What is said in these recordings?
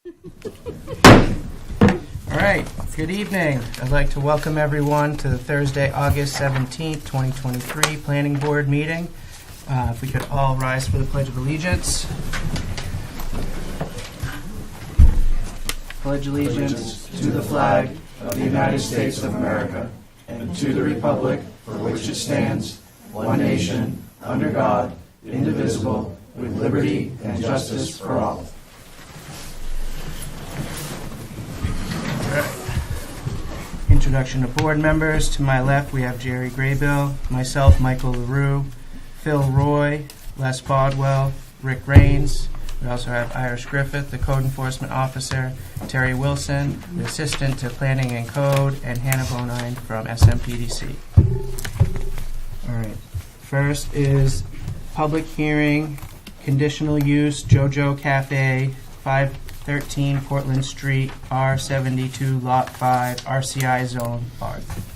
All right, good evening. I'd like to welcome everyone to the Thursday, August 17th, 2023 Planning Board meeting. If we could all rise for the Pledge of Allegiance. Pledge allegiance to the flag of the United States of America and to the republic for which it stands, one nation, under God, indivisible, with liberty and justice for all. Introduction of board members. To my left, we have Jerry Graybill, myself, Michael LaRue, Phil Roy, Les Bodwell, Rick Rains. We also have Irish Griffith, the Code Enforcement Officer, Terry Wilson, the Assistant to Planning and Code, and Hannah Bonine from SMPDC. All right. First is public hearing, conditional use, JoJo Cafe, 513 Portland Street, R72, Lot 5, RCI Zone, Barth.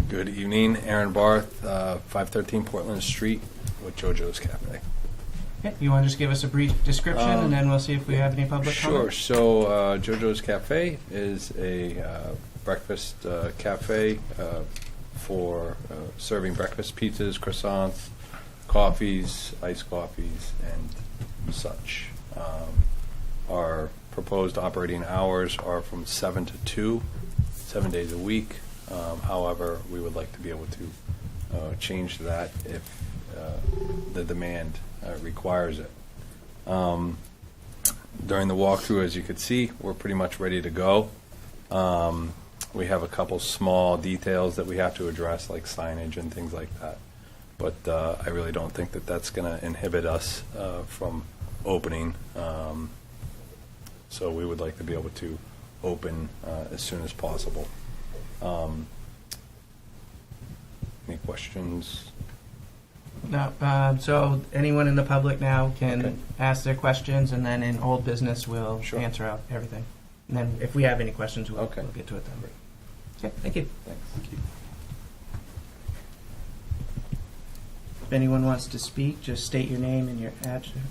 Good evening, Aaron Barth, 513 Portland Street with JoJo's Cafe. Okay, you want to just give us a brief description, and then we'll see if we have any public Sure. comment? So JoJo's Cafe is a breakfast cafe for serving breakfast pizzas, croissants, coffees, iced coffees, and such. Our proposed operating hours are from 7 to 2, 7 days a week. However, we would like to be able to change that if the demand requires it. During the walkthrough, as you can see, we're pretty much ready to go. We have a couple small details that we have to address, like signage and things like that. But I really don't think that that's going to inhibit us from opening. So we would like to be able to open as soon as possible. Any questions? No. So anyone in the public now can Okay. ask their questions, and then in old business we'll Sure. answer out everything. And then if we have any questions, we'll Okay. get to it then. Okay, thank you. Thanks. If anyone wants to speak, just state your name and your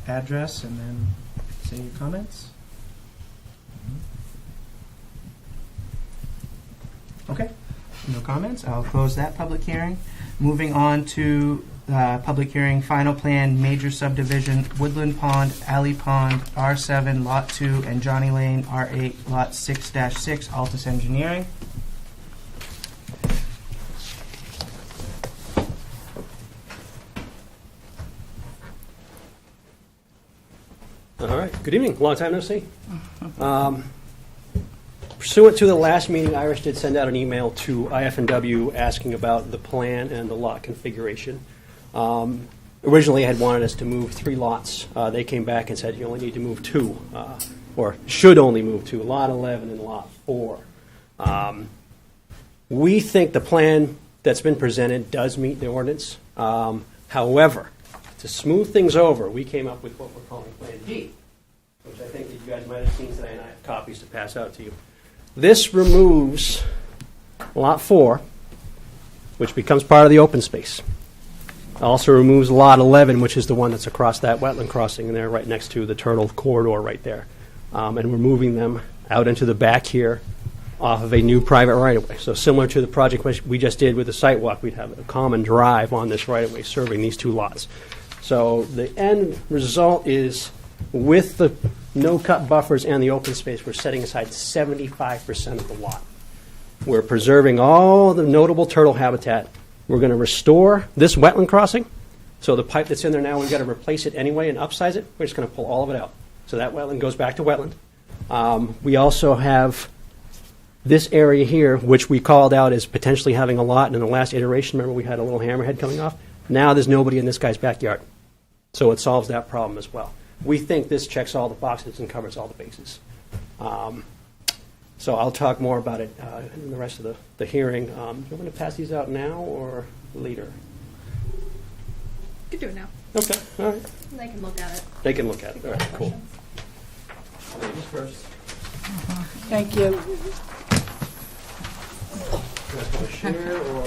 address, and then say your comments. Okay, no comments. I'll close that public hearing. Moving on to public hearing, final plan, major subdivision, Woodland Pond, Alley Pond, R7, Lot 2, and Johnny Lane, R8, Lot 6-6, Altus Engineering. All right. Good evening. Long time no see. Pursuant to the last meeting, Irish did send out an email to IF&W asking about the plan and the lot configuration. Originally, I had wanted us to move 3 lots. They came back and said you only need to move 2, or should only move 2, Lot 11 and Lot 4. We think the plan that's been presented does meet the ordinance. However, to smooth things over, we came up with what we're calling Plan D, which I think that you guys might have seen today, and I have copies to pass out to you. This removes Lot 4, which becomes part of the open space. Also removes Lot 11, which is the one that's across that wetland crossing there, right next to the turtle corridor right there. And we're moving them out into the back here off of a new private right-of-way. So similar to the project which we just did with the site walk, we'd have a common drive on this right-of-way serving these 2 lots. So the end result is, with the no-cut buffers and the open space, we're setting aside 75% of the lot. We're preserving all the notable turtle habitat. We're going to restore this wetland crossing. So the pipe that's in there now, we've got to replace it anyway and upsize it. We're just going to pull all of it out. So that wetland goes back to wetland. We also have this area here, which we called out as potentially having a lot. And in the last iteration, remember we had a little hammerhead coming off? Now there's nobody in this guy's backyard. So it solves that problem as well. We think this checks all the boxes and covers all the bases. So I'll talk more about it in the rest of the hearing. Do you want me to pass these out now or later? You can do it now. Okay, all right. They can look at it. They can look at it. All right, cool. Ladies first. Thank you. share or?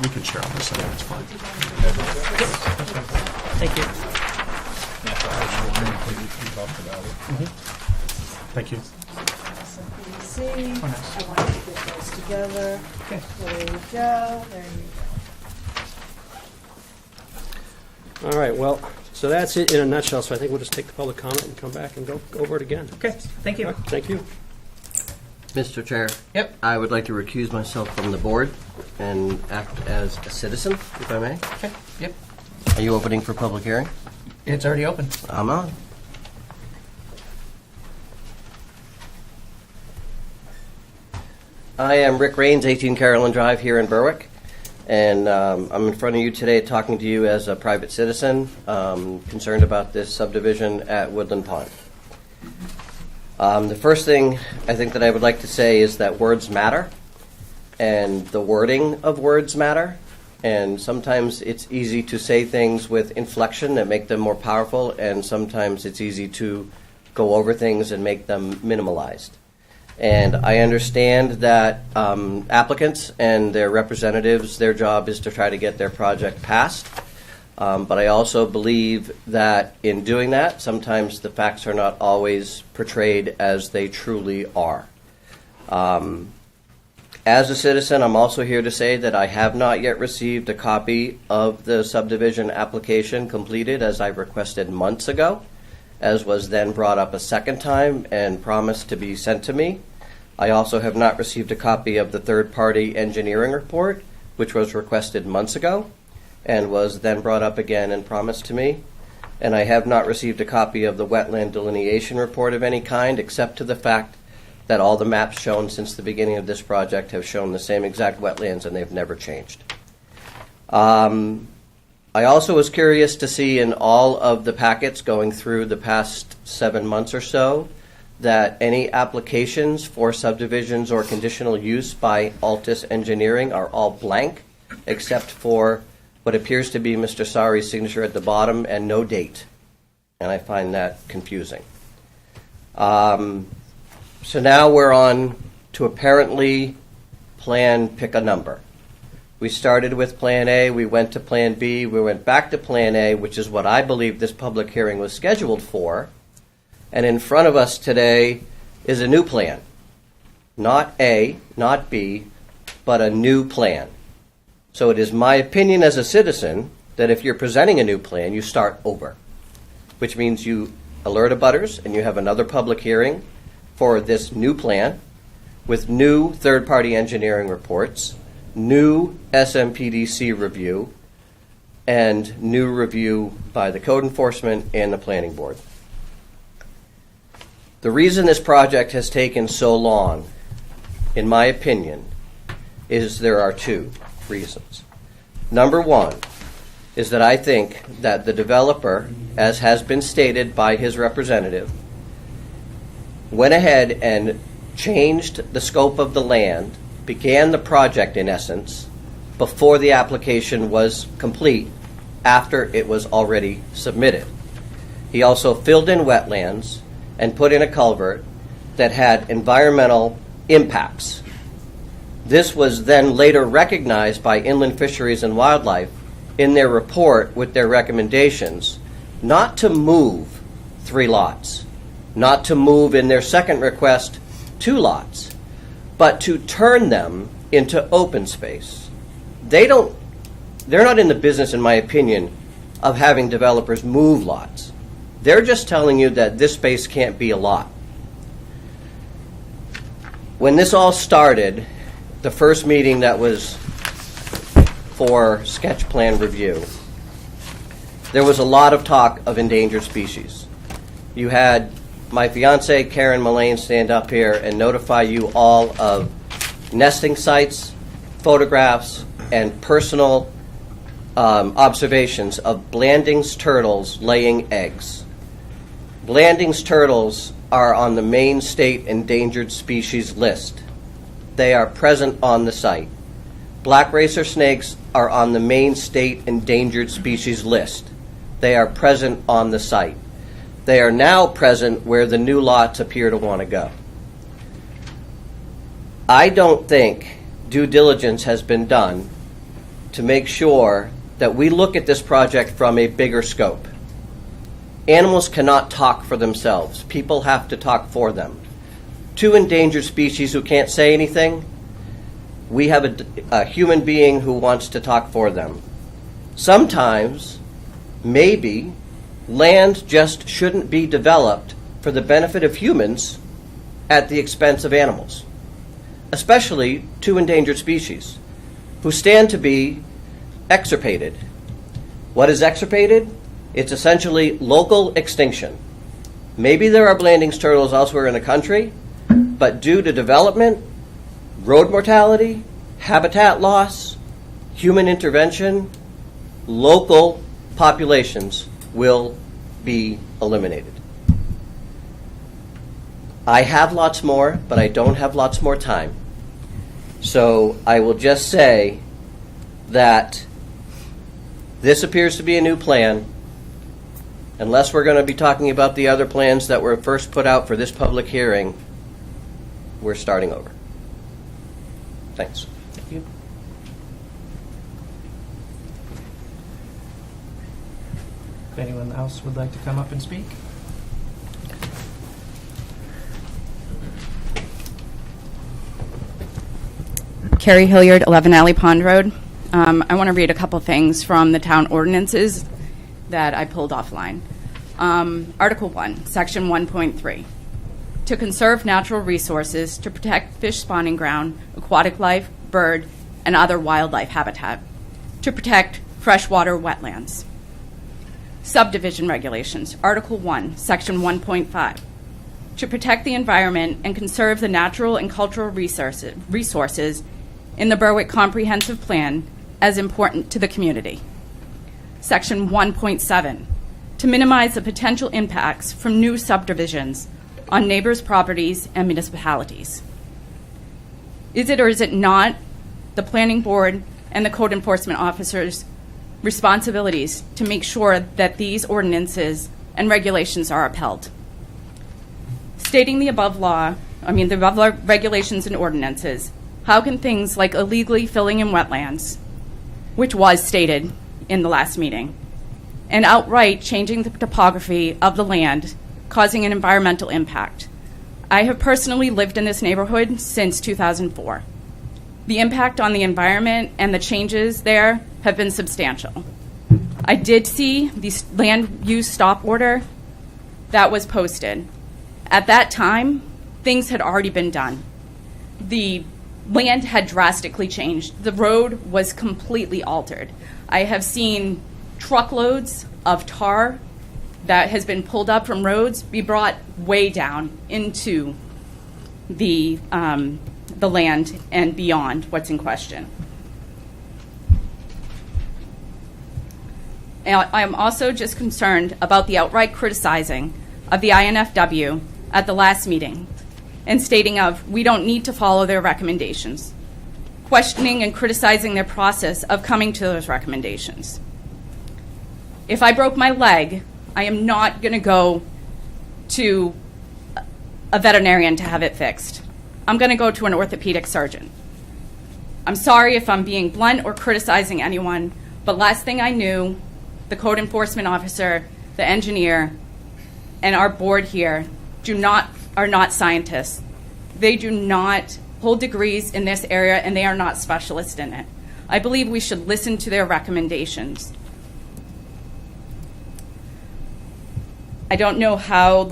We can share on this, I think it's fine. Thank you. Thank you. See, Oh, nice. I wanted to get those together. Okay. There you go. There you All right, well, so that's it in a nutshell, so I think we'll just take the public comment and come back and go over it again. Okay, thank you. Thank you. Mr. Chair. Yep. I would like to recuse myself from the board and act as a citizen, if I may. Okay, yep. Are you opening for public hearing? It's already open. I'm on. I am Rick Raines, 18 Carolyn Drive here in Berwick, and I'm in front of you today talking to you as a private citizen concerned about this subdivision at Woodland Pond. The first thing I think that I would like to say is that words matter, and the wording of words matter, and sometimes it's easy to say things with inflection that make them more powerful, and sometimes it's easy to go over things and make them minimalized. And I understand that applicants and their representatives, their job is to try to get their project passed. But I also believe that in doing that, sometimes the facts are not always portrayed as they truly are. As a citizen, I'm also here to say that I have not yet received a copy of the subdivision application completed as I requested months ago, as was then brought up a second time and promised to be sent to me. I also have not received a copy of the third-party engineering report, which was requested months ago and was then brought up again and promised to me. And I have not received a copy of the wetland delineation report of any kind, except to the fact that all the maps shown since the beginning of this project have shown the same exact wetlands and they've never changed. I also was curious to see in all of the packets going through the past 7 months or so that any applications for subdivisions or conditional use by Altus Engineering are all blank, except for what appears to be Mr. Sari's signature at the bottom and no date. And I find that confusing. So now we're on to apparently Plan Pick a Number. We started with Plan A, we went to Plan B, we went back to Plan A, which is what I believe this public hearing was scheduled for. And in front of us today is a new plan. Not A, not B, but a new plan. So it is my opinion as a citizen that if you're presenting a new plan, you start over, which means you alert abutters and you have another public hearing for this new plan with new third-party engineering reports, new SMPDC review, and new review by the code enforcement and the planning board. The reason this project has taken so long, in my opinion, is there are two reasons. Number one is that I think that the developer, as has been stated by his representative, went ahead and changed the scope of the land, began the project in essence, before the application was complete, after it was already submitted. He also filled in wetlands and put in a culvert that had environmental impacts. This was then later recognized by Inland Fisheries and Wildlife in their report with their recommendations not to move 3 lots, not to move in their second request 2 lots, but to turn them into open space. They're not in the business, in my opinion, of having developers move lots. They're just telling you that this space can't be a lot. When this all started, the first meeting that was for sketch plan review, there was a lot of talk of endangered species. You had my fiance, Karen Mullane, stand up here and notify you all of nesting sites, photographs, and personal observations of Blanding's turtles laying eggs. Blanding's turtles are on the Maine State Endangered Species list. They are present on the site. Black racer snakes are on the Maine State Endangered Species list. They are present on the site. They are now present where the new lots appear to want to go. I don't think due diligence has been done to make sure that we look at this project from a bigger scope. Animals cannot talk for themselves. People have to talk for them. 2 endangered species who can't say anything, we have a human being who wants to talk for them. Sometimes, maybe, land just shouldn't be developed for the benefit of humans at the expense of animals, especially 2 endangered species who stand to be extirpated. What is extirpated? It's essentially local extinction. Maybe there are Blandings turtles elsewhere in the country, but due to development, road mortality, habitat loss, human intervention, local populations will be eliminated. I have lots more, but I don't have lots more time. So I will just say that this appears to be a new plan. Unless we're going to be talking about the other plans that were first put out for this public hearing, we're starting over. Thanks. Thank you. If anyone else would like to come up and speak? Carrie Hilliard, 11 Alley Pond Road. I want to read a couple things from the town ordinances that I pulled offline. Article 1, Section 1.3. To conserve natural resources, to protect fish spawning ground, aquatic life, bird, and other wildlife habitat. To protect freshwater wetlands. Subdivision regulations. Article 1, Section 1.5. To protect the environment and conserve the natural and cultural resources in the Berwick Comprehensive Plan as important to the community. Section 1.7, to minimize the potential impacts from new subdivisions on neighbors' properties and municipalities. Is it or is it not the planning board and the code enforcement officers' responsibilities to make sure that these ordinances and regulations are upheld? Stating the above regulations and ordinances, how can things like illegally filling in wetlands, which was stated in the last meeting, and outright changing the topography of the land, causing an environmental impact? I have personally lived in this neighborhood since 2004. The impact on the environment and the changes there have been substantial. I did see the land use stop order that was posted. At that time, things had already been done. The land had drastically changed. The road was completely altered. I have seen truckloads of tar that has been pulled up from roads be brought way down into the land and beyond what's in question. And I am also just concerned about the outright criticizing of the INFW at the last meeting and stating of, we don't need to follow their recommendations, questioning and criticizing their process of coming to those recommendations. If I broke my leg, I am not going to go to a veterinarian to have it fixed. I'm going to go to an orthopedic surgeon. I'm sorry if I'm being blunt or criticizing anyone, but last thing I knew, the code enforcement officer, the engineer, and our board here are not scientists. They do not hold degrees in this area, and they are not specialists in it. I believe we should listen to their recommendations. I don't know how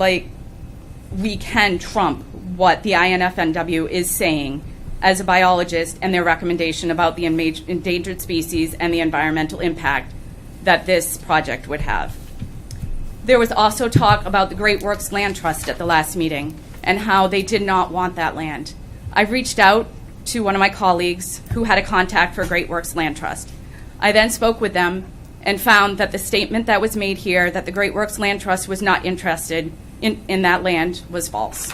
we can trump what the INFNW is saying as a biologist and their recommendation about the endangered species and the environmental impact that this project would have. There was also talk about the Great Works Land Trust at the last meeting and how they did not want that land. I reached out to one of my colleagues who had a contact for Great Works Land Trust. I then spoke with them and found that the statement that was made here that the Great Works Land Trust was not interested in that land was false.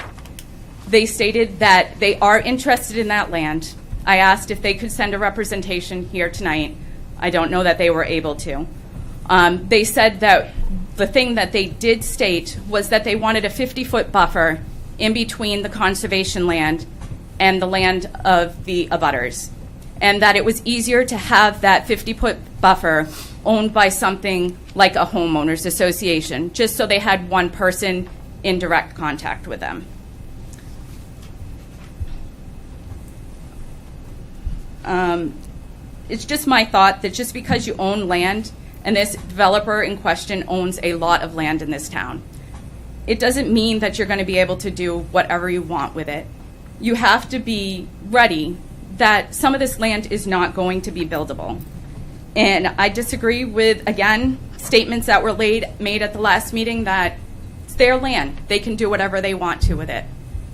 They stated that they are interested in that land. I asked if they could send a representation here tonight. I don't know that they were able to. They said that the thing that they did state was that they wanted a 50-foot buffer in between the conservation land and the land of the abutters, and that it was easier to have that 50-foot buffer owned by something like a homeowners association, just so they had one person in direct contact with them. It's just my thought that just because you own land, and this developer in question owns a lot of land in this town, it doesn't mean that you're going to be able to do whatever you want with it. You have to be ready that some of this land is not going to be buildable. And I disagree with, again, statements that were made at the last meeting that it's their land. They can do whatever they want to with it.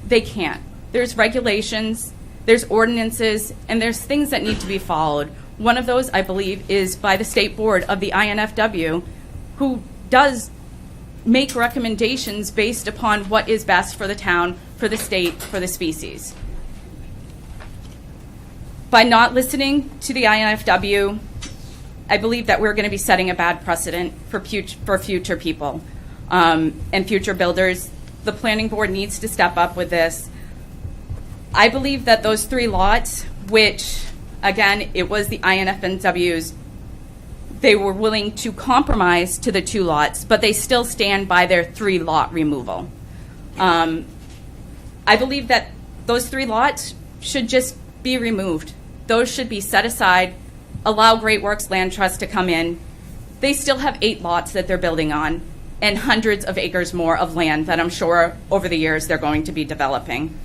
They can't. There's regulations, there's ordinances, and there's things that need to be followed. One of those, I believe, is by the state board of the INFW, who does make recommendations based upon what is best for the town, for the state, for the species. By not listening to the INFW, I believe that we're going to be setting a bad precedent for future people and future builders. The planning board needs to step up with this. I believe that those 3 lots, which, again, it was the INFW's, they were willing to compromise to the 2 lots, but they still stand by their 3-lot removal. I believe that those 3 lots should just be removed. Those should be set aside, allow Great Works Land Trust to come in. They still have 8 lots that they're building on and hundreds of acres more of land that I'm sure over the years they're going to be developing.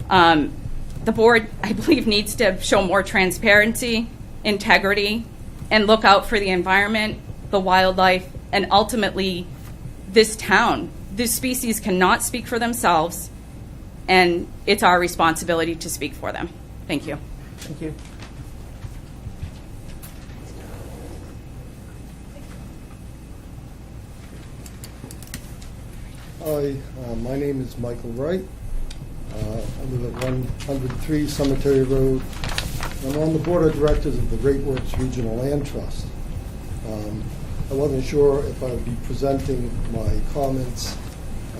The board, I believe, needs to show more transparency, integrity, and look out for the environment, the wildlife, and ultimately this town. This species cannot speak for themselves, and it's our responsibility to speak for them. Thank you. Thank you. Hi, my name is Michael Wright. I live at 103 Cemetery Road. I'm on the board of directors of the Great Works Regional Land Trust. I wasn't sure if I would be presenting my comments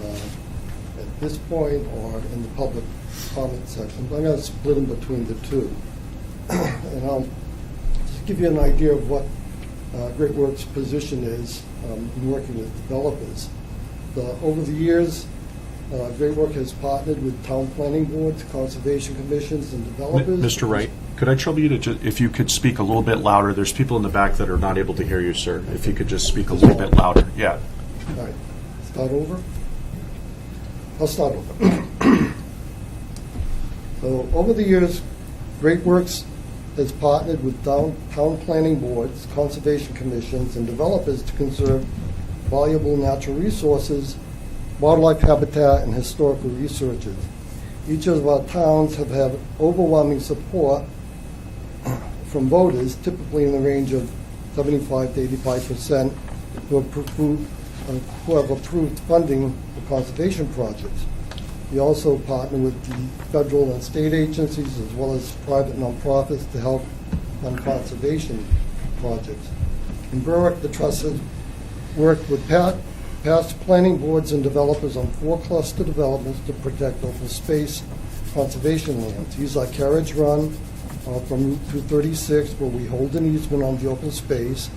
at this point or in the public comment section. I'm going to split them between the two. And I'll just give you an idea of what Great Works' position is in working with developers. Over the years, Great Work has partnered with town planning boards, conservation commissions, and developers. Mr. Wright, could I trouble you to, if you could speak a little bit louder? There's people in the back that are not able to hear you, sir. If you could just speak a little bit louder. Yeah. All right. Start over? I'll start over. So over the years, Great Works has partnered with town planning boards, conservation commissions, and developers to conserve valuable natural resources, wildlife habitat, and historical researches. Each of our towns have had overwhelming support from voters, typically in the range of 75 to 85%, who have approved funding for conservation projects. We also partner with the federal and state agencies as well as private nonprofits to help fund conservation projects. In Berwick, the Trust has worked with past planning boards and developers on 4 cluster developments to protect open space conservation lands. These are Carriage Run from Route 236, where we hold an easement on the open space,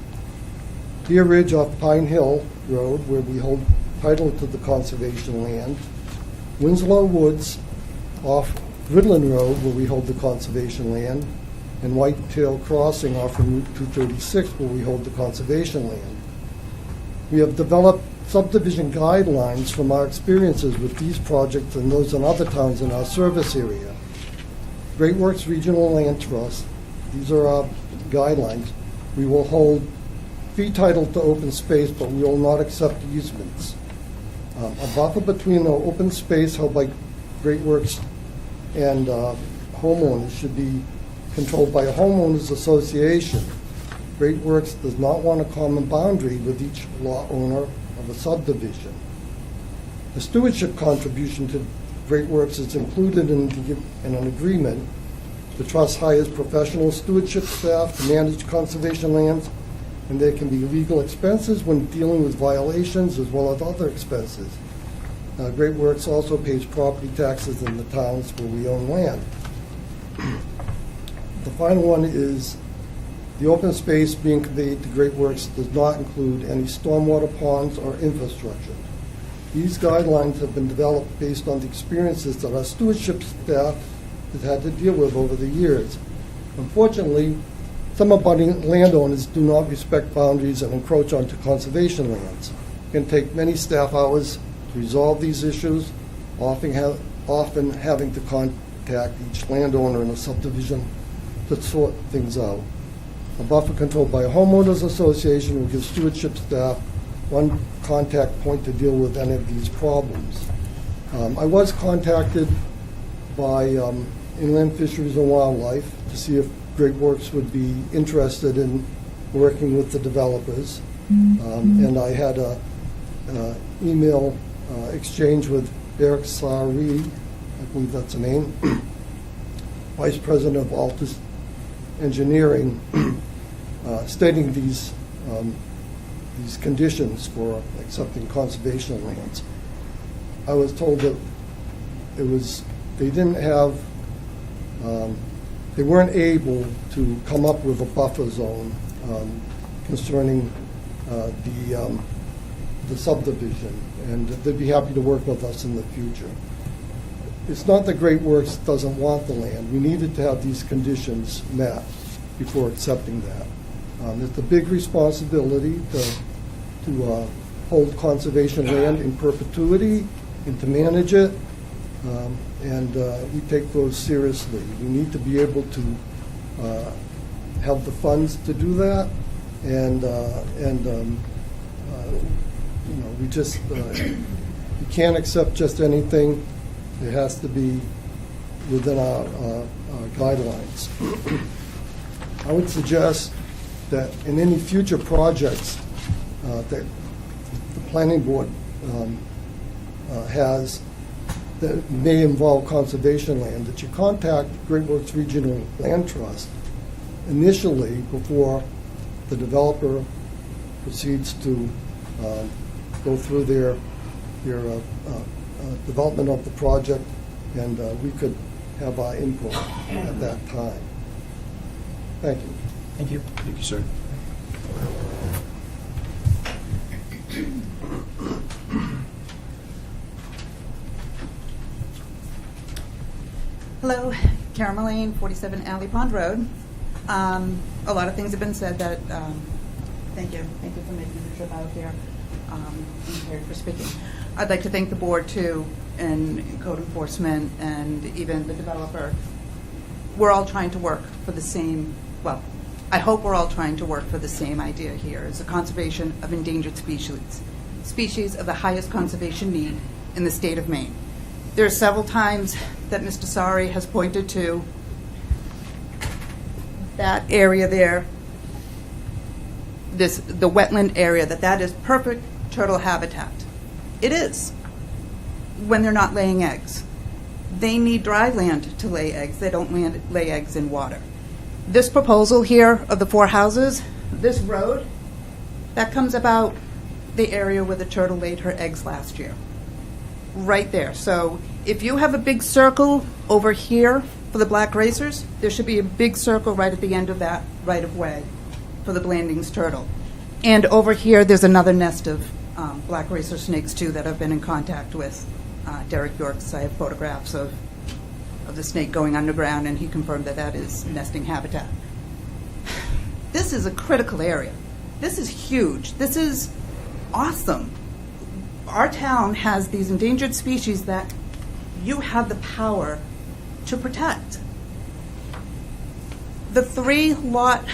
Deer Ridge off Pine Hill Road, where we hold title to the conservation land, Winslow Woods off Gridland Road, where we hold the conservation land, and Whitetail Crossing off from Route 236, where we hold the conservation land. We have developed subdivision guidelines from our experiences with these projects and those in other towns in our service area. Great Works Regional Land Trust, these are our guidelines. We will hold fee title to open space, but we will not accept easements. A buffer between the open space held by Great Works and homeowners should be controlled by a homeowners association. Great Works does not want a common boundary with each lot owner of a subdivision. The stewardship contribution to Great Works is included in an agreement. The trust hires professional stewardship staff to manage conservation lands, and there can be legal expenses when dealing with violations as well as other expenses. Great Works also pays property taxes in the towns where we own land. The final one is the open space being conveyed to Great Works does not include any stormwater ponds or infrastructure. These guidelines have been developed based on the experiences that our stewardship staff has had to deal with over the years. Unfortunately, some abutting landowners do not respect boundaries and encroach onto conservation lands. It can take many staff hours to resolve these issues, often having to contact each landowner in a subdivision to sort things out. A buffer controlled by a homeowners association will give stewardship staff one contact point to deal with any of these problems. I was contacted by Inland Fisheries and Wildlife to see if Great Works would be interested in working with the developers. And I had a email exchange with Eric Sari, I believe that's the name, Vice President of Altus Engineering, stating these conditions for accepting conservation lands. I was told that they weren't able to come up with a buffer zone concerning the subdivision, and they'd be happy to work with us in the future. It's not that Great Works doesn't want the land. We needed to have these conditions met before accepting that. It's a big responsibility to hold conservation land in perpetuity and to manage it, and we take those seriously. We need to be able to have the funds to do that, and we just we can't accept just anything. It has to be within our guidelines. I would suggest that in any future projects that the planning board has that may involve conservation land, that you contact Great Works Regional Land Trust initially before the developer proceeds to go through their development of the project, and we could have our input at that time. Thank you. Thank you. Thank you, sir. Hello, Karen Mullane, 47 Alley Pond Road. A lot of things have been said that, thank you for making the trip out here, and Harry for speaking. I'd like to thank the board too, and code enforcement, and even the developer. We're all trying to work for the same, well, I hope we're all trying to work for the same idea here, is the conservation of endangered species of the highest conservation need in the state of Maine. There are several times that Mr. Sari has pointed to that area there, the wetland area, that is perfect turtle habitat. It is, when they're not laying eggs. They need dry land to lay eggs. They don't lay eggs in water. This proposal here of the 4 houses, this road, that comes about the area where the turtle laid her eggs last year. Right there. So if you have a big circle over here for the black racers, there should be a big circle right at the end of that right-of-way for the Blandings turtle. And over here, there's another nest of black racer snakes, too, that I've been in contact with. Derek Yorks, I have photographs of the snake going underground, and he confirmed that is nesting habitat. This is a critical area. This is huge. This is awesome. Our town has these endangered species that you have the power to protect. The 3-lot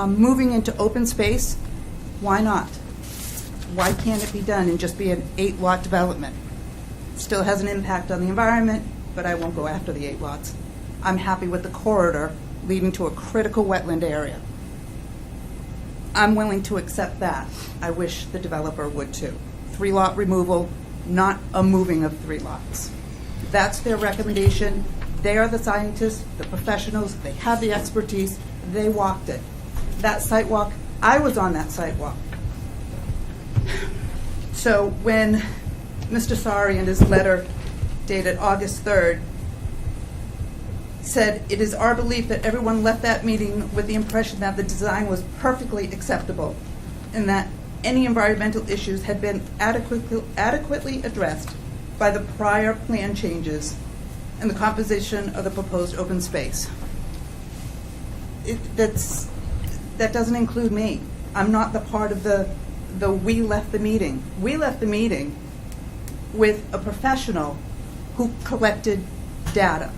moving into open space, why not? Why can't it be done and just be an 8-lot development? Still has an impact on the environment, but I won't go after the 8 lots. I'm happy with the corridor leading to a critical wetland area. I'm willing to accept that. I wish the developer would too. 3-lot removal, not a moving of 3 lots. That's their recommendation. They are the scientists, the professionals, they have the expertise, they walked it. That site walk, I was on that site walk. So when Mr. Sari in his letter dated August 3rd said, "It is our belief that everyone left that meeting with the impression that the design was perfectly acceptable and that any environmental issues had been adequately addressed by the prior plan changes and the composition of the proposed open space." That doesn't include me. I'm not the part of the we left the meeting. We left the meeting with a professional who collected data.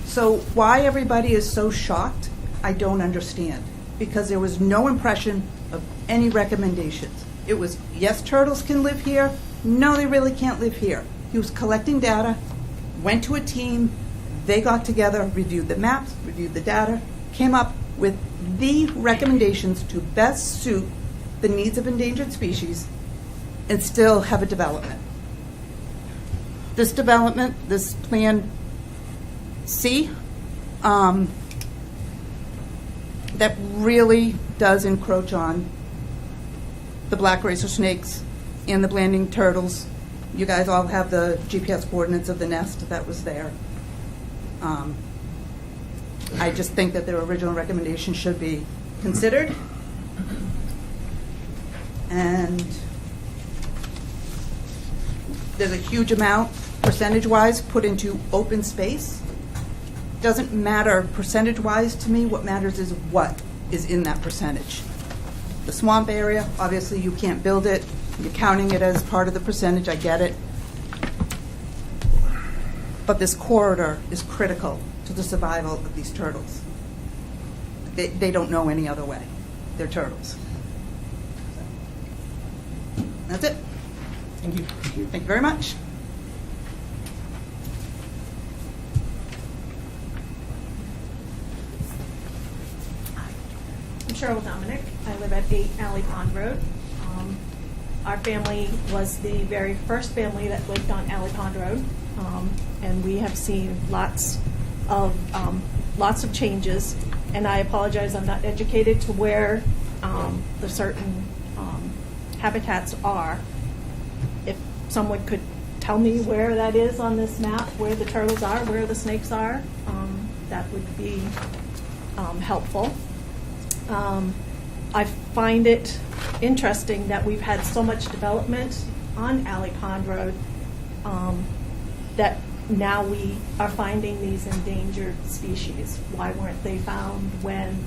So why everybody is so shocked, I don't understand. Because there was no impression of any recommendations. It was, yes, turtles can live here. No, they really can't live here. He was collecting data, went to a team, they got together, reviewed the maps, reviewed the data, came up with the recommendations to best suit the needs of endangered species and still have a development. This development, this Plan C, that really does encroach on the black racer snakes and the Blanding turtles. You guys all have the GPS coordinates of the nest that was there. I just think that their original recommendation should be considered. And there's a huge amount, percentage-wise, put into open space. Doesn't matter percentage-wise to me. What matters is what is in that percentage. The swamp area, obviously you can't build it. You're counting it as part of the percentage. I get it. But this corridor is critical to the survival of these turtles. They don't know any other way. They're turtles. That's it. Thank you. Thank you very much. I'm Cheryl Dominic. I live at 8 Alley Pond Road. Our family was the very first family that lived on Alley Pond Road, and we have seen lots of changes. And I apologize, I'm not educated to where the certain habitats are. If someone could tell me where that is on this map, where the turtles are, where the snakes are, that would be helpful. I find it interesting that we've had so much development on Alley Pond Road that now we are finding these endangered species. Why weren't they found when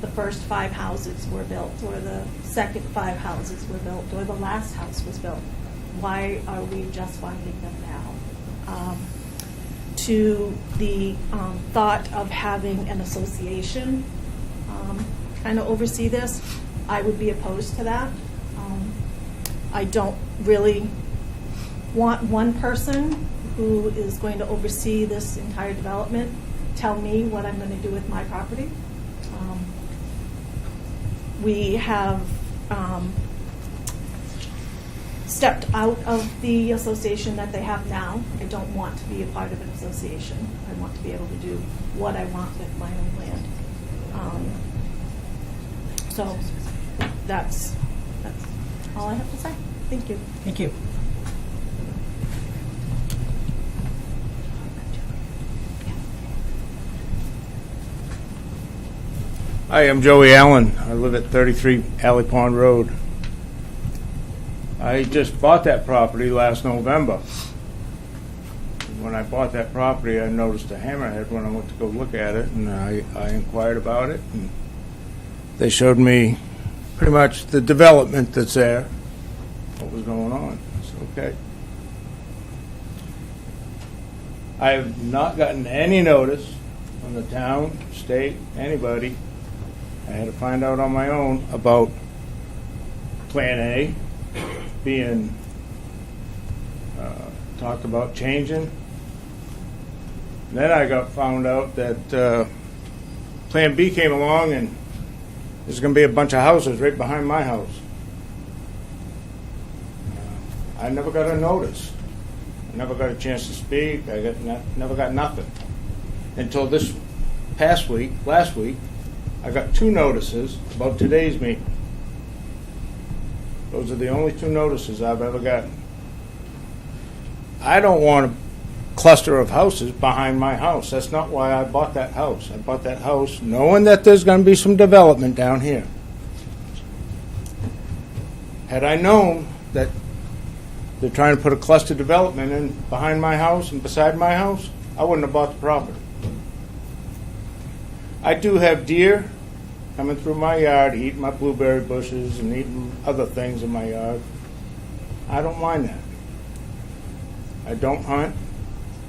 the first 5 houses were built, or the second 5 houses were built, or the last house was built? Why are we just finding them now? To the thought of having an association kind of oversee this, I would be opposed to that. I don't really want one person who is going to oversee this entire development tell me what I'm going to do with my property. We have stepped out of the association that they have now. I don't want to be a part of an association. I want to be able to do what I want with my own land. So that's all I have to say. Thank you. Thank you. Hi, I'm Joey Allen. I live at 33 Alley Pond Road. I just bought that property last November. When I bought that property, I noticed a hammerhead when I went to go look at it, and I inquired about it, and they showed me pretty much the development that's there, what was going on. I said, okay. I have not gotten any notice from the town, state, anybody. I had to find out on my own about Plan A being talked about changing. Then I found out that Plan B came along, and there's going to be a bunch of houses right behind my house. I never got a notice. I never got a chance to speak. I never got nothing until this last week. I got 2 notices about today's meeting. Those are the only 2 notices I've ever gotten. I don't want to cluster of houses behind my house. That's not why I bought that house. I bought that house knowing that there's going to be some development down here. Had I known that they're trying to put a cluster development in behind my house and beside my house, I wouldn't have bought the property. I do have deer coming through my yard, eating my blueberry bushes and eating other things in my yard. I don't mind that. I don't hunt.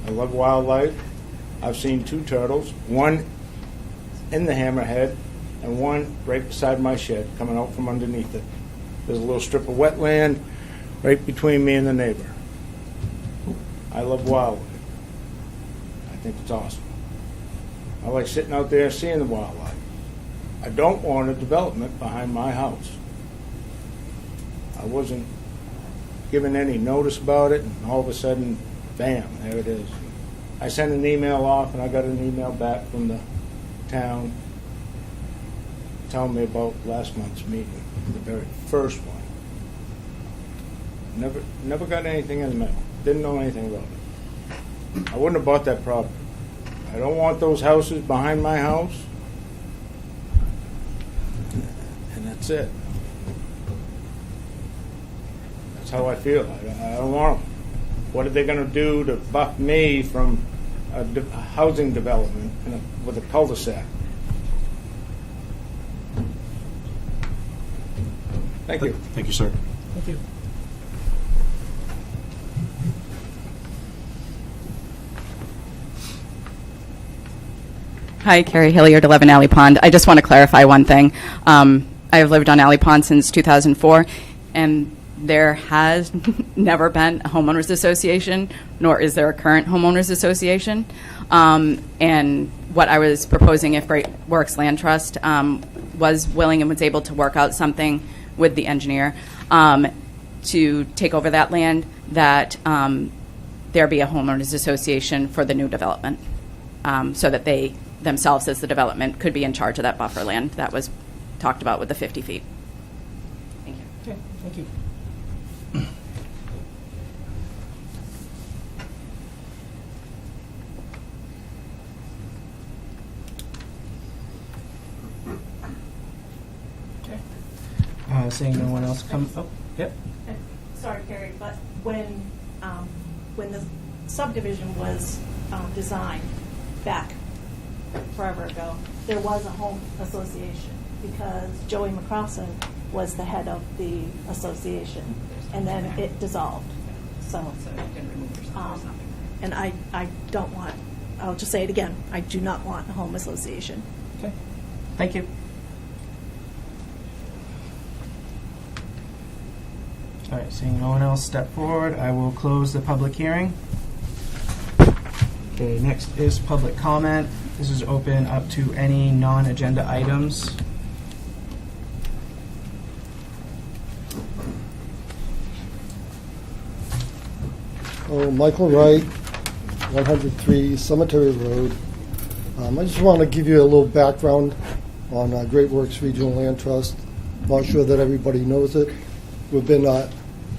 I love wildlife. I've seen 2 turtles, one in the hammerhead and one right beside my shed coming out from underneath it. There's a little strip of wetland right between me and the neighbor. I love wildlife. I think it's awesome. I like sitting out there seeing the wildlife. I don't want a development behind my house. I wasn't given any notice about it, and all of a sudden, bam, there it is. I sent an email off, and I got an email back from the town telling me about last month's meeting, the very first one. Never got anything in the mail. Didn't know anything about it. I wouldn't have bought that property. I don't want those houses behind my house. And that's it. That's how I feel. I don't want them. What are they going to do to buff me from a housing development with a cul-de-sac? Thank you. Thank you, sir. Thank you. Hi, Carrie Hilliard, 11 Alley Pond. I just want to clarify one thing. I have lived on Alley Pond since 2004, and there has never been a homeowners association, nor is there a current homeowners association. And what I was proposing, if Great Works Land Trust was willing and was able to work out something with the engineer to take over that land, that there be a homeowners association for the new development, so that they themselves as the development could be in charge of that buffer land that was talked about with the 50 feet. Thank you. Okay, thank you. Okay. Seeing no one else come, oh, yep. Sorry, Carrie, but when the subdivision was designed back forever ago, there was a home association because Joey McCrossin was the head of the association, and then it dissolved. So and I don't want, I'll just say it again, I do not want a home association. Okay, thank you. All right, seeing no one else step forward, I will close the public hearing. Okay, next is public comment. This is open up to any non-agenda items. Oh, Michael Wright, 103 Cemetery Road. I just want to give you a little background on Great Works Regional Land Trust. Not sure that everybody knows it. We've been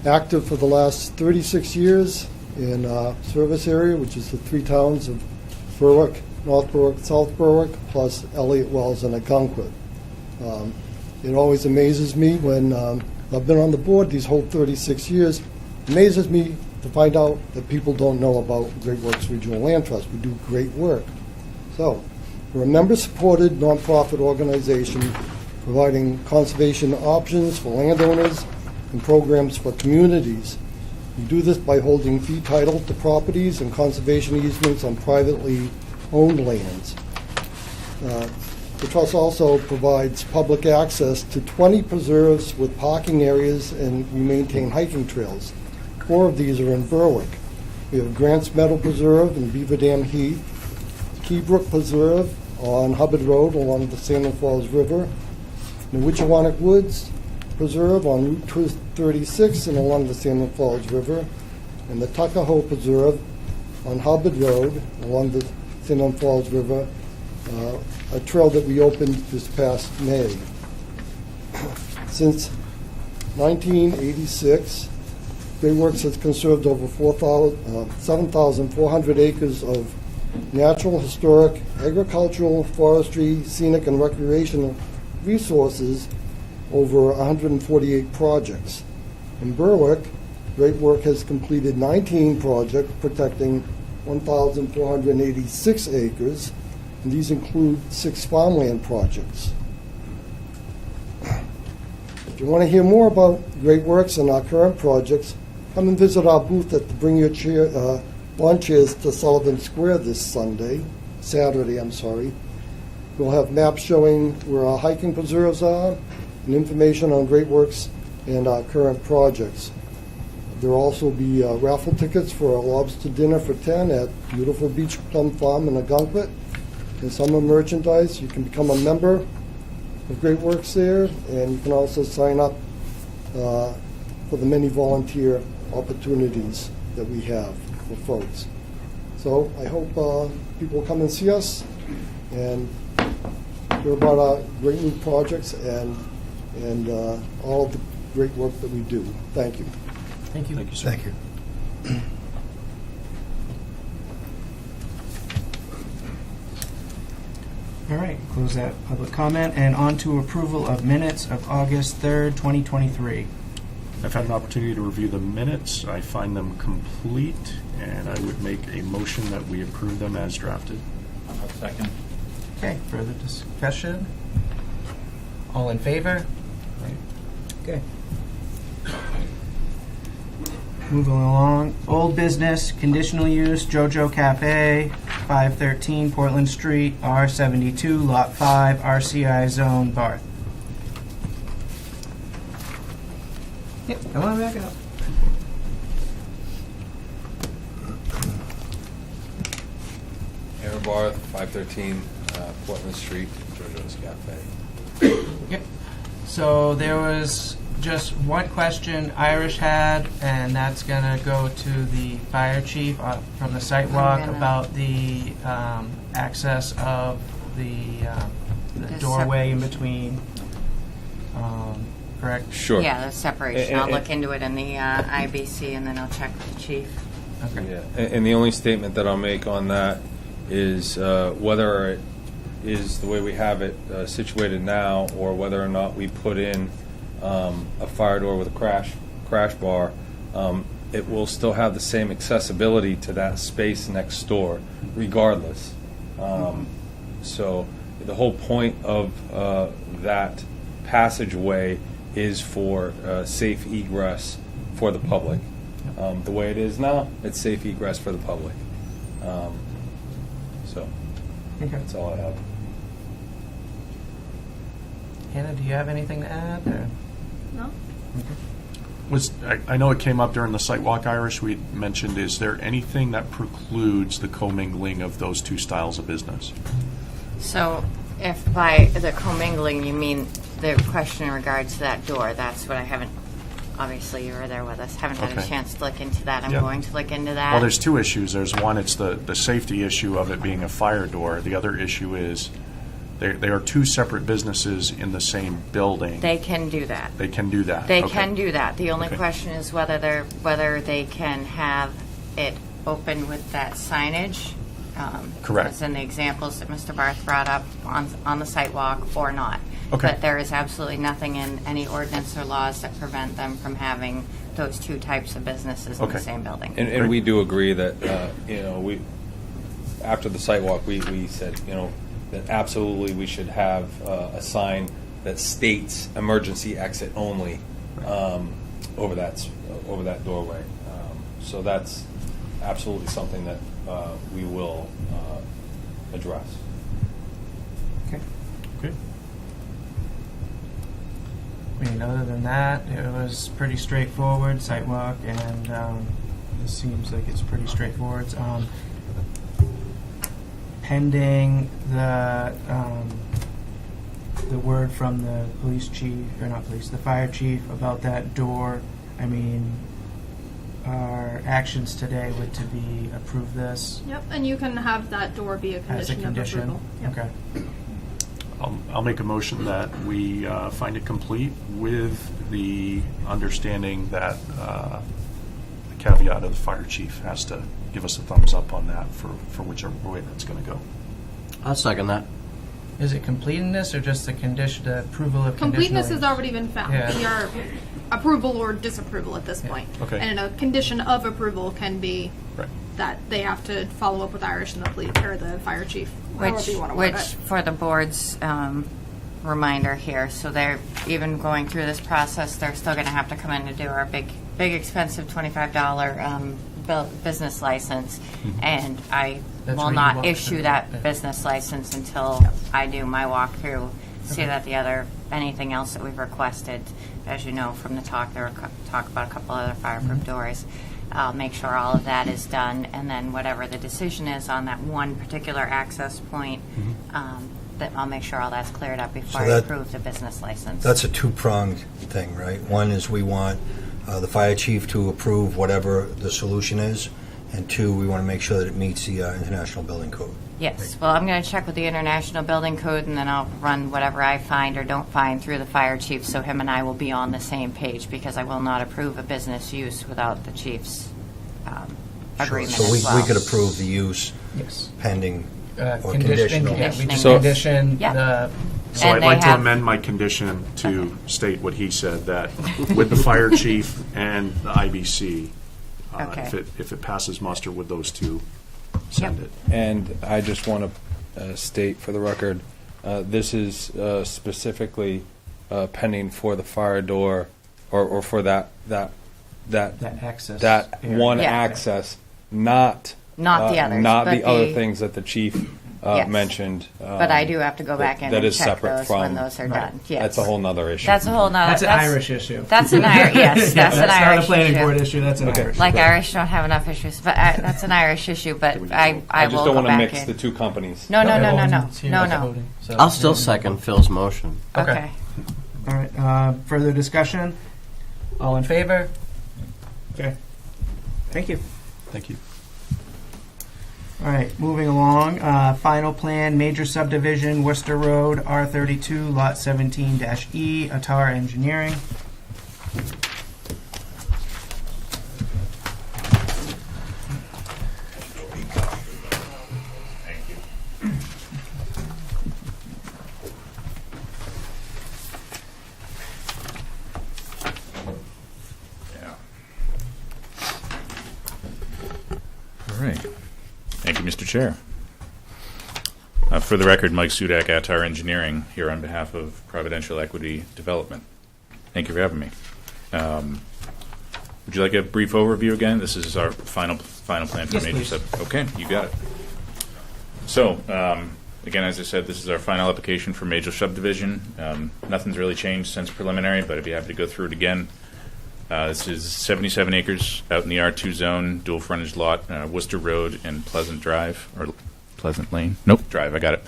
active for the last 36 years in service area, which is the 3 towns of Berwick, North Berwick, South Berwick, plus Elliott Wells and Ogunquit. It always amazes me when I've been on the board these whole 36 years, amazes me to find out that people don't know about Great Works Regional Land Trust. We do great work. So, we're a member-supported nonprofit organization providing conservation options for landowners and programs for communities. We do this by holding fee title to properties and conservation easements on privately owned lands. The trust also provides public access to 20 preserves with parking areas, and we maintain hiking trails. 4 of these are in Berwick. We have Grants Meadow Preserve in Beaver Dam Heath, Keybrook Preserve on Hubbard Road along the Salmon Falls River, Newitchawannock Woods Preserve on Route 236 and along the Salmon Falls River, and the Tuckahoe Preserve on Hubbard Road along the Salmon Falls River, a trail that we opened this past May. Since 1986, Great Works has conserved over 7,400 acres of natural, historic, agricultural, forestry, scenic, and recreational resources over 148 projects. In Berwick, Great Work has completed 19 projects protecting 1,486 acres, and these include 6 farmland projects. If you want to hear more about Great Works and our current projects, come and visit our booth at the Bring Your Lawn Chairs to Sullivan Square this Saturday. We'll have maps showing where our hiking preserves are and information on Great Works and our current projects. There will also be raffle tickets for a lobster dinner for 10 at beautiful Beach Plum Farm in Agunquit, and summer merchandise. You can become a member of Great Works there, and you can also sign up for the many volunteer opportunities that we have for folks. So I hope people come and see us and hear about our great new projects and all of the great work that we do. Thank you. Thank you. Thank you, sir. Thank you. All right, close that public comment, and on to approval of minutes of August 3rd, 2023. I've had an opportunity to review the minutes. I find them complete, and I would make a motion that we approve them as drafted. Second. Okay, further discussion? All in favor? Okay. Moving along, old business, conditional use, Jojo Cafe, 513 Portland Street, R72, Lot 5, RCI Zone, Barth. Yep, come on back up. Aaron Barth, 513 Portland Street, JoJo's Cafe. Yep. So there was just one question Irish had, and that's going to go to the fire chief from the site walk about the access of the doorway in between. Correct? Sure. Yeah, the separation. I'll look into it in the IBC, and then I'll check with the chief. Okay. Yeah, and the only statement that I'll make on that is whether it is the way we have it situated now, or whether or not we put in a fire door with a crash bar, it will still have the same accessibility to that space next door, regardless. So the whole point of that passageway is for safe egress for the public. The way it is now, it's safe egress for the public. So that's all I have. Hannah, do you have anything to add? Or? No? I know it came up during the site walk, Irish. We mentioned, is there anything that precludes the commingling of those two styles of business? So if by the commingling you mean the question in regards to that door, that's what I haven't, obviously you were there with us, haven't had a Okay. chance to look into that. I'm Yeah. going to look into that. Well, there's two issues. There's one, it's the safety issue of it being a fire door. The other issue is they are two separate businesses in the same building. They can do that. They can do that. They Okay. can do that. The only Okay. question is whether they can have it open with that signage. Correct. As in the examples that Mr. Barth brought up on the site walk, or not. Okay. But there is absolutely nothing in any ordinance or laws that prevent them from having those two types of businesses in Okay. the same building. And we do agree that, we, after the site walk, we said, that absolutely we should have a sign that states emergency exit only over that doorway. So that's absolutely something that we will address. Okay. Okay. I mean, other than that, it was pretty straightforward sidewalk, and it seems like it's pretty straightforward. Pending the word from the police chief, or not police, the fire chief about that door. I mean, our actions today would to be approve this Yep, and you can have that door be a as a condition of condition. approval. Yep. Okay. I'll make a motion that we find it complete with the understanding that caveat of the fire chief has to give us a thumbs up on that for whichever way that's going to go. I'll second that. Is it completeness or just the condition, the approval of Completeness has conditional? already been found. Yeah. We are approval or disapproval at this point. Okay. And a condition of approval can be Right. that they have to follow up with Irish and the police or the fire chief, however you want to word Which, it. for the board's reminder here, so they're even going through this process, they're still going to have to come in to do our big expensive $25 business license, and I That's will where you not walk issue through. that Yeah. business license until I do my walkthrough, see that anything else that we've requested, as you know from the talk, there were talk about a couple other fireproof doors. I'll make sure all of that is done, and then whatever the decision is on that one particular access point, that I'll make sure all that's cleared up before I that- approve the business license. That's a two-pronged thing, right? One is we want the fire chief to approve whatever the solution is, and two, we want to make sure that it meets the International Building Code. Yes, well, I'm going to check with the International Building Code, and then I'll run whatever I find or don't find through the fire chief, so him and I will be on the same page, because I will not approve a business use without the chief's agreement So as well. we could approve the use Yes. pending or Condition, conditional. yeah, we just So- condition Yeah. the, So And I'd they like to have- amend my condition to state what he said, that with the fire chief and the IBC, Okay. if it passes muster with those two, send it. And I just want to state for the record, this is specifically pending for the fire door, or for that access that area. one Yeah. access, not Not the others, not but the other the- things that the chief Yes. mentioned. But I do have to go back in that and is check separate those from when those are done. Yes. That's a whole nother issue. That's a whole nother. That's an Irish issue. That's an Irish. Yes, Yeah, that's an not a Irish planning issue. board issue, that's an Okay. Irish. Like Irish don't have enough issues, but that's an Irish issue. But I I will just go don't want to back mix in. the two companies. No, no, Okay, no, no, well, no, it's here no, at the no. voting, so- I'll still second Phil's motion. Okay. All right, further discussion? All in favor? Okay. Thank you. Thank you. All right, moving along, final plan, major subdivision, Worcester Road, R32, Lot 17-E, Atar Engineering. All right. Thank you, Mr. Chair. For the record, Mike Sudak, Atar Engineering, here on behalf of Providential Equity Development. Thank you for having me. Would you like a brief overview again? This is our final plan for Yes, major please. sub. Okay, you got it. So, again, as I said, this is our final application for major subdivision. Nothing's really changed since preliminary, but I'd be happy to go through it again. This is 77 acres out in the R2 zone, dual frontage lot, Worcester Road and Pleasant Drive, or Pleasant Lane? Nope, Drive, I got it.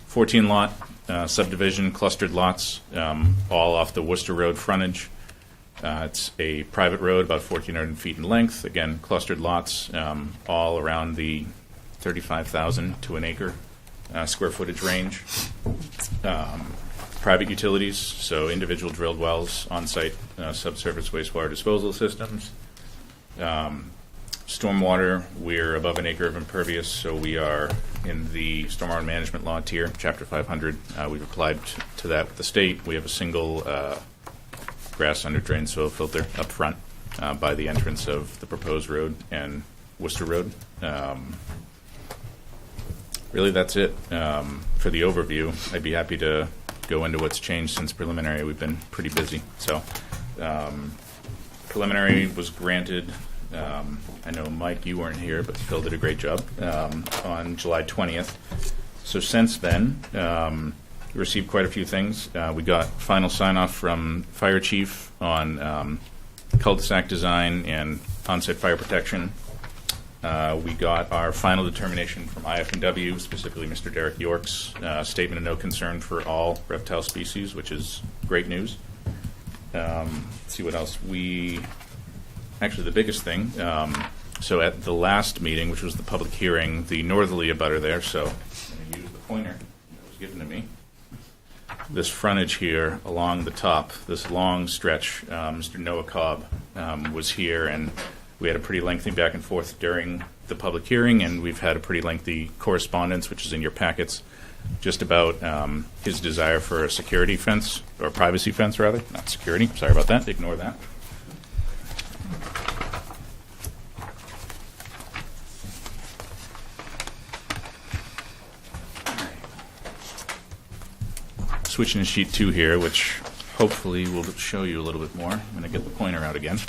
14 lot subdivision, clustered lots, all off the Worcester Road frontage. It's a private road, about 1,400 feet in length. Again, clustered lots, all around the 35,000 to an acre square footage range. Private utilities, so individual drilled wells, on-site subsurface wastewater disposal systems. Stormwater, we're above an acre of impervious, so we are in the stormwater management law tier, Chapter 500. We've applied to that with the state. We have a single grass under drain soil filter up front by the entrance of the proposed road and Worcester Road. Really, that's it for the overview. I'd be happy to go into what's changed since preliminary. We've been pretty busy. So preliminary was granted, I know, Mike, you weren't here, but Phil did a great job, on July 20th. So since then, we received quite a few things. We got final sign-off from Fire Chief on cul-de-sac design and on-site fire protection. We got our final determination from IF&W, specifically Mr. Derek York's statement of no concern for all reptile species, which is great news. Let's see what else. Actually, the biggest thing, so at the last meeting, which was the public hearing, the northerly abutter there, so I'm going to use the pointer that was given to me. This frontage here along the top, this long stretch, Mr. Noah Cobb was here, and we had a pretty lengthy back and forth during the public hearing, and we've had a pretty lengthy correspondence, which is in your packets, just about his desire for a security fence, or privacy fence, rather, not security. Sorry about that. Ignore that. Switching to sheet 2 here, which hopefully will show you a little bit more. I'm going to get the pointer out again.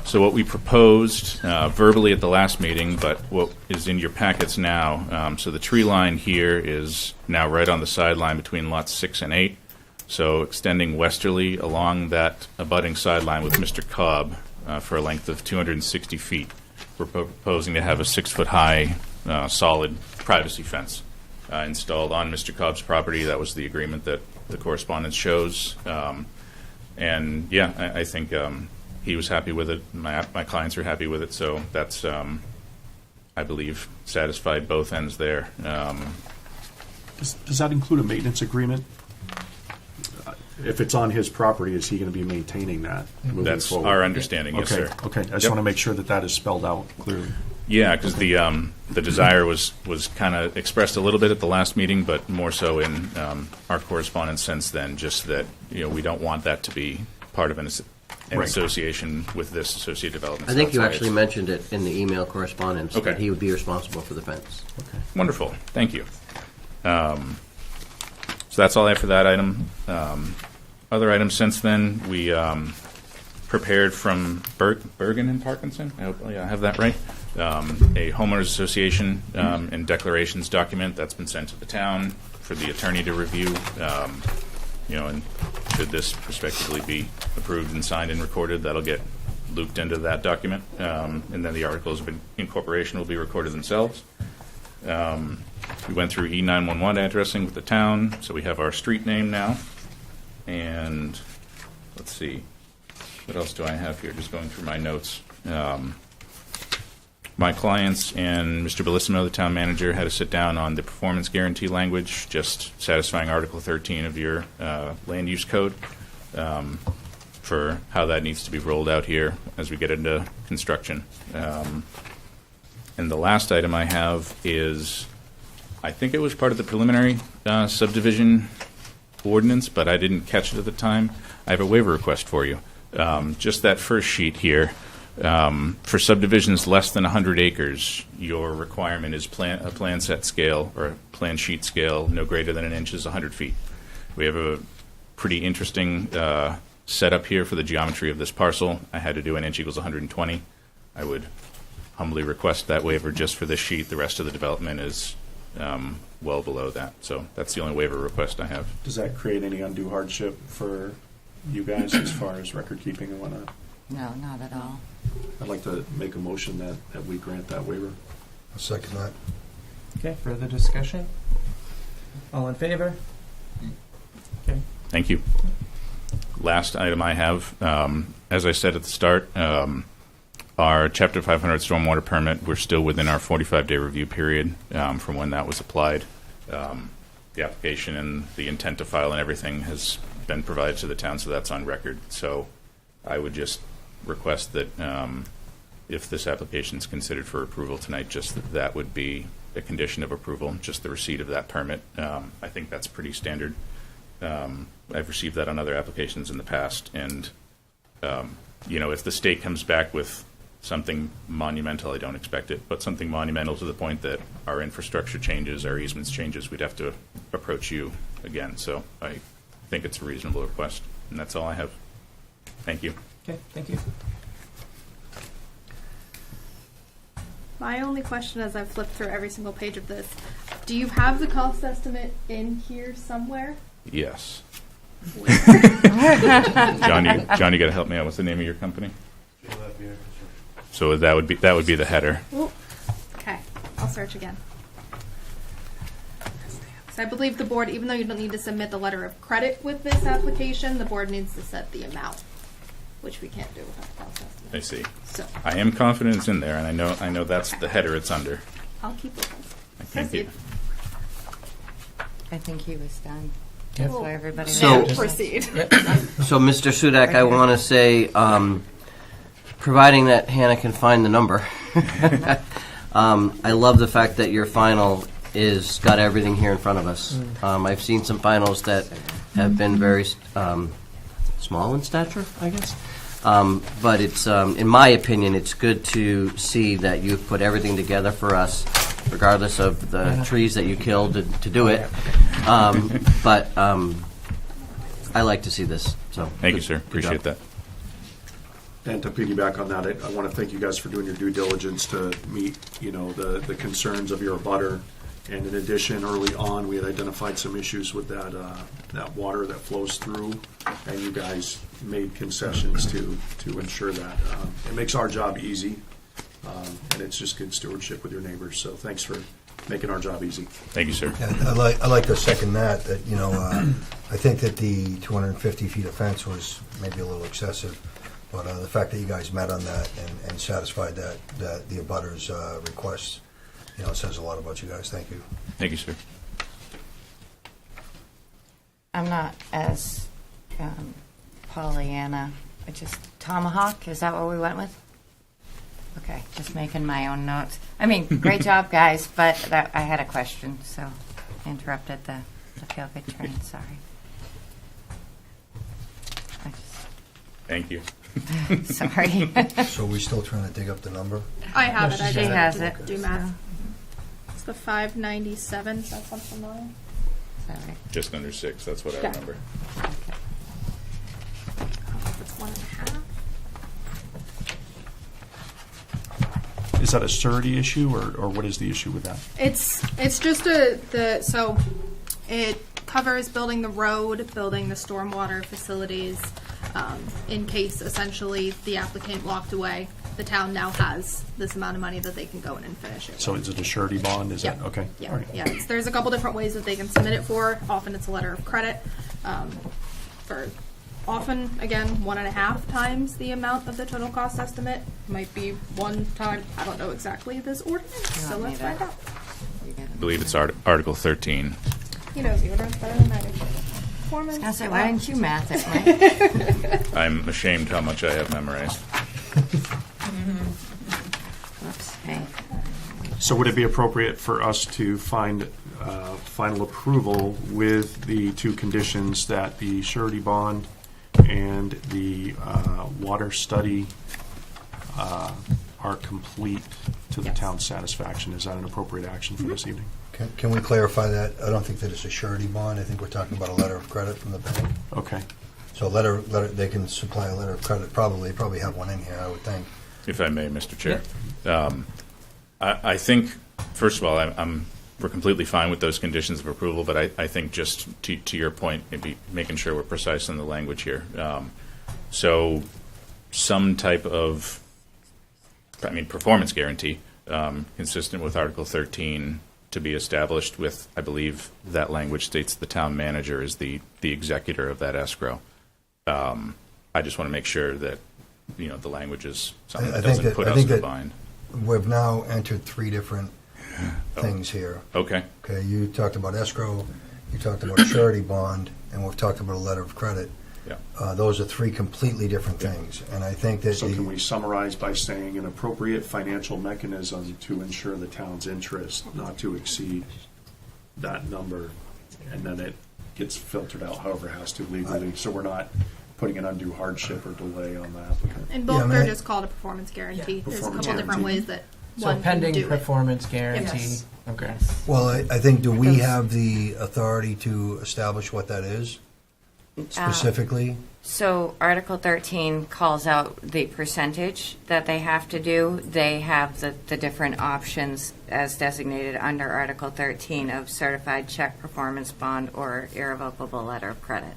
So what we proposed verbally at the last meeting, but what is in your packets now, so the tree line here is now right on the sideline between lots 6 and 8. So extending westerly along that abutting sideline with Mr. Cobb for a length of 260 feet. We're proposing to have a 6-foot-high solid privacy fence installed on Mr. Cobb's property. That was the agreement that the correspondence shows. And yeah, I think he was happy with it. My clients are happy with it. So that's, I believe, satisfied both ends there. Does that include a maintenance agreement? If it's on his property, is he going to be maintaining that moving That's forward? our understanding, yes, Okay, sir. okay. I just Yep. want to make sure that that is spelled out clearly. Yeah, because the desire was kind of expressed a little bit at the last meeting, but more so in our correspondence since then, just that, we don't want that to be part of an Right. association with this associate development. I think So you that's why actually it's- mentioned it in the email correspondence, Okay. that he would be responsible for the fence. Wonderful. Thank you. So that's all I have for that item. Other items since then, we prepared from Bergen and Parkinson. I hope I have that right. A homeowners association and declarations document that's been sent to the town for the attorney to review. And should this prospectively be approved and signed and recorded, that'll get looped into that document, and then the articles of incorporation will be recorded themselves. We went through E911 addressing with the town, so we have our street name now. And let's see, what else do I have here? Just going through my notes. My clients and Mr. Bellissimo, the town manager, had to sit down on the performance guarantee language, just satisfying Article 13 of your land use code for how that needs to be rolled out here as we get into construction. And the last item I have is, I think it was part of the preliminary subdivision ordinance, but I didn't catch it at the time. I have a waiver request for you. Just that first sheet here. For subdivisions less than 100 acres, your requirement is a plan set scale or a plan sheet scale no greater than 1 inch is 100 feet. We have a pretty interesting setup here for the geometry of this parcel. I had to do 1 inch equals 120. I would humbly request that waiver just for this sheet. The rest of the development is well below that. So that's the only waiver request I have. Does that create any undue hardship for you guys as far as record keeping and whatnot? No, not at all. I'd like to make a motion that we grant that waiver. I'll second that. Okay, further discussion? All in favor? Okay. Thank you. Last item I have, as I said at the start, our Chapter 500 stormwater permit, we're still within our 45-day review period from when that was applied. The application and the intent to file and everything has been provided to the town, so that's on record. So I would just request that if this application is considered for approval tonight, just that would be a condition of approval, just the receipt of that permit. I think that's pretty standard. I've received that on other applications in the past, and if the state comes back with something monumental, I don't expect it, but something monumental to the point that our infrastructure changes, our easements changes, we'd have to approach you again. So I think it's a reasonable request, and that's all I have. Thank you. Okay, thank you. My only question as I've flipped through every single page of this, do you have the cost estimate in here somewhere? Yes. John, you got to help me out. What's the name of your company? So that would be the header. Ooh. Okay, I'll search again. So I believe the board, even though you don't need to submit the letter of credit with this application, the board needs to set the amount, which we can't do without the cost estimate. I see. So I am confident it's in there, and I know that's Okay. the header it's under. I'll keep looking. Thank you. I think he was done. So everybody So- there. Proceed. So, Mr. Sudak, I want to say, providing that Hannah can find the number, I love the fact that your final is got everything here in front of us. I've seen some finals that have been very small in stature, I guess. But it's, in my opinion, it's good to see that you've put everything together for us, regardless of the trees that you killed to do it. But I like to see this. So Thank you, sir. Appreciate that. And to piggyback on that, I want to thank you guys for doing your due diligence to meet, the concerns of your abutter. And in addition, early on, we had identified some issues with that water that flows through, and you guys made concessions to ensure that. It makes our job easy, and it's just good stewardship with your neighbors. So thanks for making our job easy. Thank you, sir. Yeah, I like to second that, I think that the 250 feet of fence was maybe a little excessive, but the fact that you guys met on that and satisfied that the abutters' requests, says a lot about you guys. Thank you. Thank you, sir. I'm not as Pollyanna. Just Tomahawk. Is that what we went with? Okay, just making my own notes. I mean, great job, guys. But I had a question, so I interrupted the feel good train. Sorry. Thank you. Sorry. So we still trying to dig up the number? I have it. I She just has have it. to do math. It's the 597. Does that sound familiar? Sorry. Just under 6. That's what I Yeah. remember. It's 1.5. Is that a surety issue, or what is the issue with that? It's just so it covers building the road, building the stormwater facilities. In case essentially the applicant walked away, the town now has this amount of money that they can go in and finish it. So is it a surety bond? Is Yeah. that okay? Yeah, All right. yeah. There's a couple different ways that they can submit it for. Often it's a letter of credit. For often, again, 1.5 times the amount of the total cost estimate. Might be 1 time. I don't know exactly this ordinance, so let's find out. I believe it's Article 13. He knows the ordinance better than I do. I was gonna say, why didn't you math it, Mike? I'm ashamed how much I have memorized. Whoops. Hey. So would it be appropriate for us to find final approval with the 2 conditions that the surety bond and the water study are complete to the town's satisfaction? Is that an appropriate action for this evening? Can we clarify that? I don't think that it's a surety bond. I think we're talking about a letter of credit from the bank. Okay. So letter, they can supply a letter of credit. Probably have one in here, I would think. If I may, Mr. Chair. I think, first of all, we're completely fine with those conditions of approval, but I think just to your point, maybe making sure we're precise in the language here. So some type of, performance guarantee consistent with Article 13 to be established with, I believe that language states the town manager is the executor of that escrow. I just want to make sure that, the language is something that doesn't put us in a bind. We've now entered 3 different things here. Okay. Okay, you talked about escrow, you talked about a surety bond, and we've talked about a letter of credit. Yeah. Those are 3 completely different things, and I think that So can we summarize by saying an appropriate financial mechanism to ensure the town's interest not to exceed that number, and then it gets filtered out however it has to legally, so we're not putting an undue hardship or delay on the applicant? In bulk, they're just called a performance guarantee. There's a Performance couple different guarantee. ways that So one can pending do it. performance guarantee. Yes. Okay. Well, I think, do we have the authority to establish what that is specifically? So Article 13 calls out the percentage that they have to do. They have the different options as designated under Article 13 of certified check, performance bond, or irrevocable letter of credit.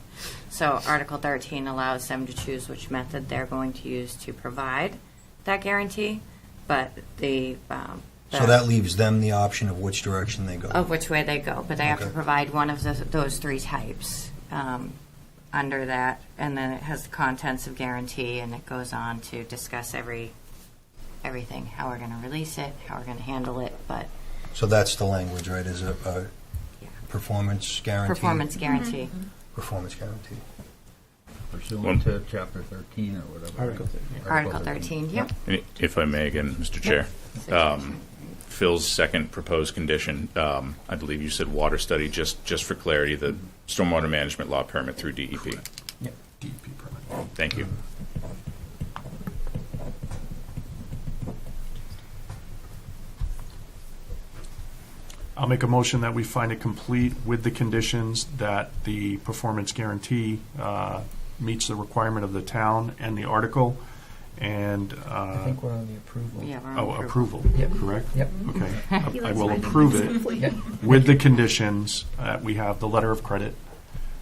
So Article 13 allows them to choose which method they're going to use to provide that guarantee, but So that leaves them the option of which direction they go. of which way they go, but they have to Okay. provide one of those 3 types under that, and then it has the contents of guarantee, and it goes on to discuss everything, how we're going to release it, how we're going to handle it, but So that's the language, right, is a performance guarantee? Performance guarantee. Mm-hmm. Performance guarantee. Pursuant to Chapter 13 or whatever. Article 13, yep. And if I may again, Mr. Chair, Phil's second proposed condition, I believe you said water study, just for clarity, the stormwater management law permit through DEP. Yep. DEP permit. Thank you. I'll make a motion that we find it complete with the conditions that the performance guarantee meets the requirement of the town and the article, and I think we're on the approval. Yeah, we're on approval. Yep. Correct. Yep. Okay. He I likes will finding approve things it quickly. Yep. with the conditions that we have the letter of credit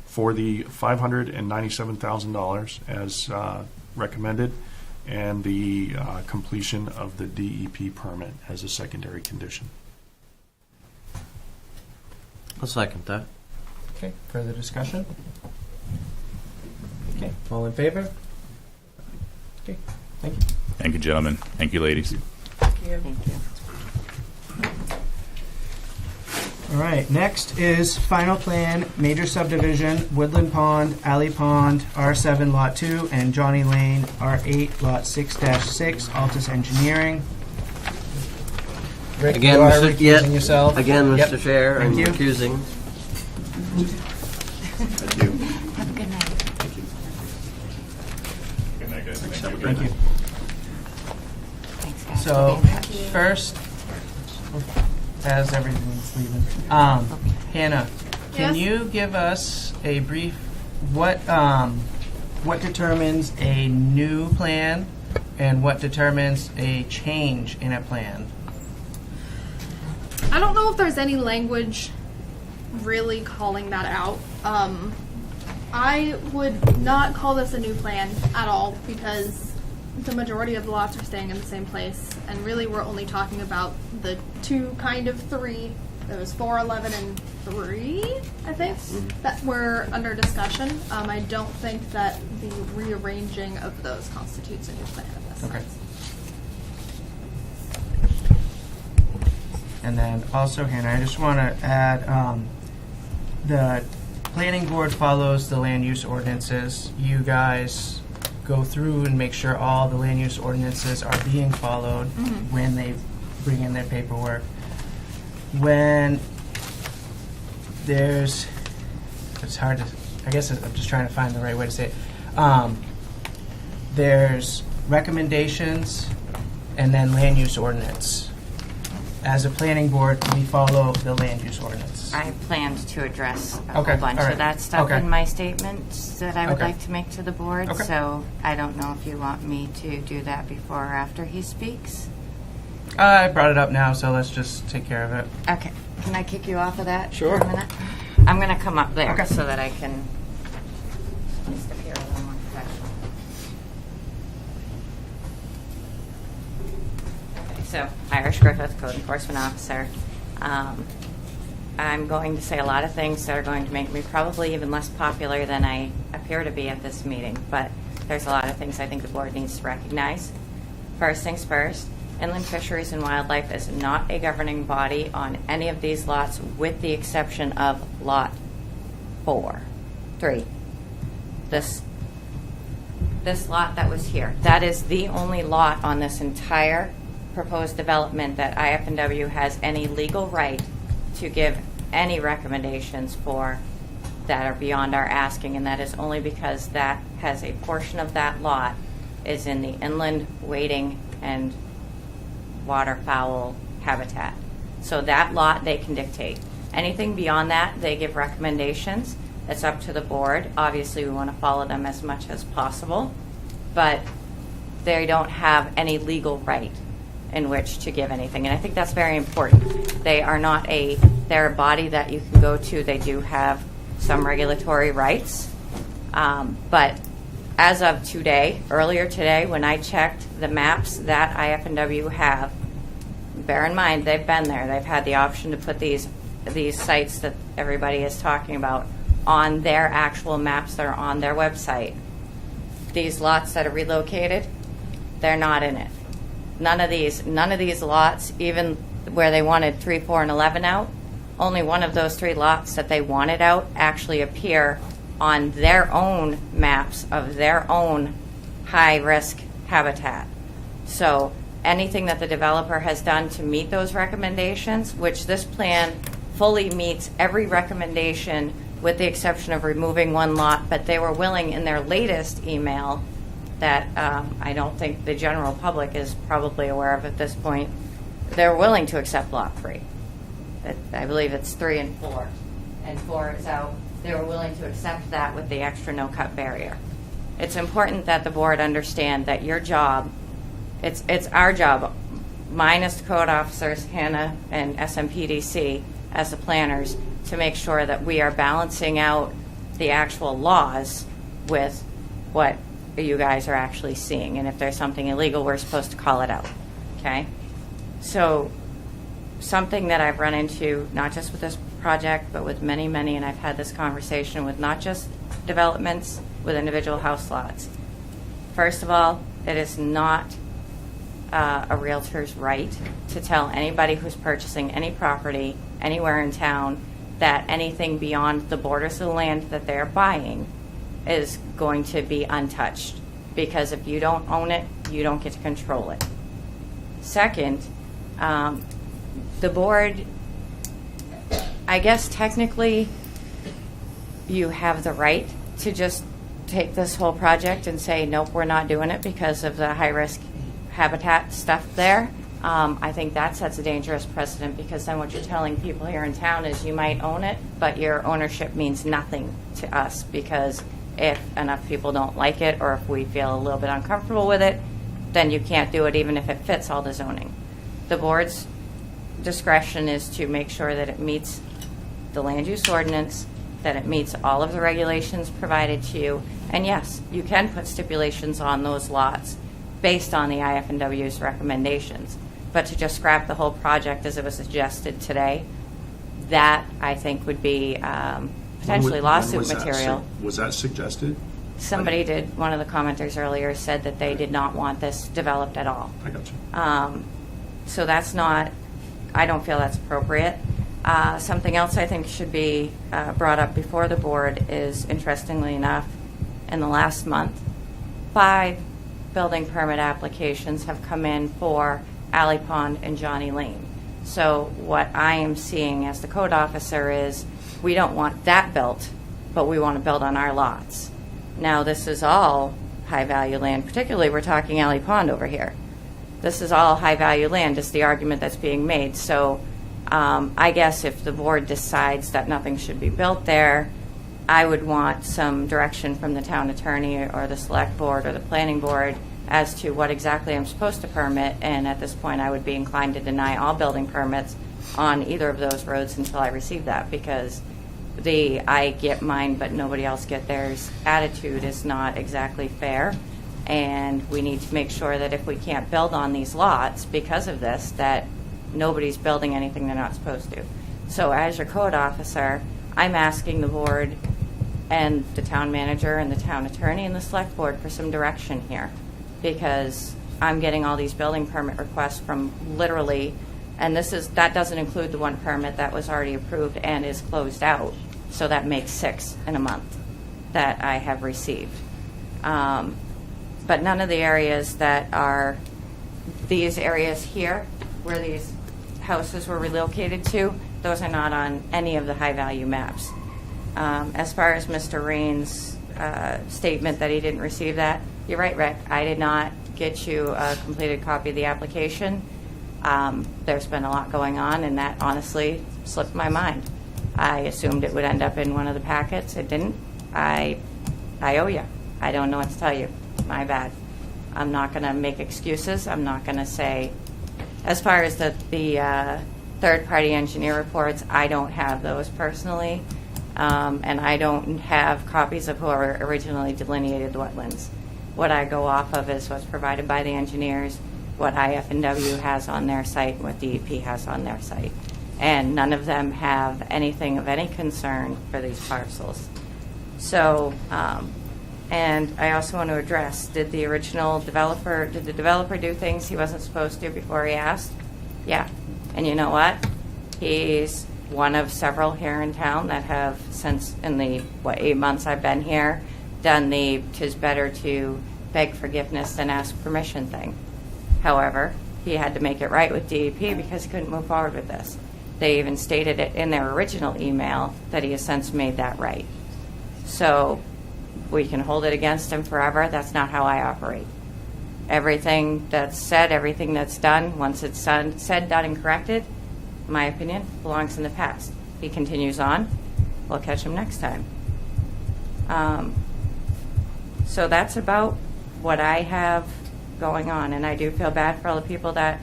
for the $597,000 as recommended, and the completion of the DEP permit as a secondary condition. I'll second that. Okay, further discussion? Okay, all in favor? Okay, thank you. Thank you, gentlemen. Thank you, ladies. Thank you. Thank you. All right, next is final plan, major subdivision, Woodland Pond, Alley Pond, R7 Lot 2, and Johnny Lane, R8 Lot 6-6, Altus Engineering. Rick, Again, you are Mr. recusing yourself. Again, Yep. Mr. Chair, I'm Thank you. recusing. Have a good night. Good night, guys. Thank you. Thanks, guys. So, We'll be in touch. first, as everything's leaving, Hannah, can Yes? you give us a brief, what determines a new plan and what determines a change in a plan? I don't know if there's any language really calling that out. I would not call this a new plan at all because the majority of the lots are staying in the same place, and really we're only talking about the two kind of three. There was 4, 11, and 3, I think, that were under discussion. I don't think that the rearranging of those constitutes a new plan in this Okay. sense. And then also, Hannah, I just want to add, the planning board follows the land use ordinances. You guys go through and make sure all the land use ordinances are being followed when they bring in their paperwork. When there's, it's hard to, I guess I'm just trying to find the right way to say it. There's recommendations and then land use ordinance. As a planning board, we follow the land use ordinance. I planned to address a Okay, whole bunch all right. of that stuff Okay. in my statements that I would Okay. like to make to the board. Okay. So I don't know if you want me to do that before or after he speaks. I brought it up now, so let's just take care of it. Okay. Can I kick you off of that Sure. for a minute? I'm going to come up there Okay. so that I can just appear a little more professional. Okay, so Irish Griffith, Code Enforcement Officer. I'm going to say a lot of things that are going to make me probably even less popular than I appear to be at this meeting, but there's a lot of things I think the board needs to recognize. First things first, Inland Fisheries and Wildlife is not a governing body on any of these lots with the exception of Lot 3. This lot that was here, that is the only lot on this entire proposed development that IF&W has any legal right to give any recommendations for that are beyond our asking, and that is only because that has a portion of that lot is in the inland wading and waterfowl habitat. So that lot they can dictate. Anything beyond that, they give recommendations. It's up to the board. Obviously, we want to follow them as much as possible, but they don't have any legal right in which to give anything. And I think that's very important. They're a body that you can go to. They do have some regulatory rights. But as of today, earlier today, when I checked the maps that IF&W have, bear in mind, they've been there. They've had the option to put these sites that everybody is talking about on their actual maps that are on their website. These lots that are relocated, they're not in it. None of these lots, even where they wanted 3, 4, and 11 out, only one of those 3 lots that they wanted out actually appear on their own maps of their own high-risk habitat. So anything that the developer has done to meet those recommendations, which this plan fully meets every recommendation with the exception of removing 1 lot, but they were willing in their latest email that I don't think the general public is probably aware of at this point, they're willing to accept lot 3. I believe it's 3 and 4, and 4 is out. They were willing to accept that with the extra no-cut barrier. It's important that the board understand that your job, it's our job, mine as the code officers, Hannah and SMPDC as the planners, to make sure that we are balancing out the actual laws with what you guys are actually seeing. And if there's something illegal, we're supposed to call it out. Okay? So something that I've run into, not just with this project, but with many, many, and I've had this conversation with not just developments, with individual house lots. First of all, it is not a realtor's right to tell anybody who's purchasing any property anywhere in town that anything beyond the borders of the land that they're buying is going to be untouched. Because if you don't own it, you don't get to control it. Second, the board, I guess technically you have the right to just take this whole project and say, nope, we're not doing it because of the high-risk habitat stuff there. I think that sets a dangerous precedent, because then what you're telling people here in town is you might own it, but your ownership means nothing to us, because if enough people don't like it, or if we feel a little bit uncomfortable with it, then you can't do it even if it fits all the zoning. The board's discretion is to make sure that it meets the land use ordinance, that it meets all of the regulations provided to you, and yes, you can put stipulations on those lots based on the IF&W's recommendations. But to just scrap the whole project as it was suggested today, that I think would be potentially lawsuit material. Was that suggested? Somebody did, one of the commenters earlier said that they did not want this developed at all. I got you. So that's not, I don't feel that's appropriate. Something else I think should be brought up before the board is, interestingly enough, in the last month, 5 building permit applications have come in for Alley Pond and Johnny Lane. So what I am seeing as the code officer is, we don't want that built, but we want to build on our lots. Now, this is all high-value land, particularly we're talking Alley Pond over here. This is all high-value land, is the argument that's being made. So I guess if the board decides that nothing should be built there, I would want some direction from the town attorney or the select board or the planning board as to what exactly I'm supposed to permit, and at this point I would be inclined to deny all building permits on either of those roads until I receive that, because the I get mine but nobody else get theirs attitude is not exactly fair, and we need to make sure that if we can't build on these lots because of this, that nobody's building anything they're not supposed to. So as your code officer, I'm asking the board and the town manager and the town attorney and the select board for some direction here, because I'm getting all these building permit requests from literally, and that doesn't include the one permit that was already approved and is closed out, so that makes 6 in a month that I have received. But none of the areas that are these areas here where these houses were relocated to, those are not on any of the high-value maps. As far as Mr. Rain's statement that he didn't receive that, you're right, Rick. I did not get you a completed copy of the application. There's been a lot going on, and that honestly slipped my mind. I assumed it would end up in one of the packets. It didn't. I owe you. I don't know what to tell you. My bad. I'm not going to make excuses. I'm not going to say, as far as the third-party engineer reports, I don't have those personally, and I don't have copies of whoever originally delineated the wetlands. What I go off of is what's provided by the engineers, what IF&W has on their site, and what DEP has on their site. And none of them have anything of any concern for these parcels. So, and I also want to address, did the developer do things he wasn't supposed to before he asked? Yeah. And you know what? He's one of several here in town that have, since in the 8 months I've been here, done the "'tis better to beg forgiveness than ask permission" thing. However, he had to make it right with DEP because he couldn't move forward with this. They even stated it in their original email that he has since made that right. So we can hold it against him forever. That's not how I operate. Everything that's said, everything that's done, once it's said, done, and corrected, in my opinion, belongs in the past. He continues on, we'll catch him next time. So that's about what I have going on, and I do feel bad for all the people that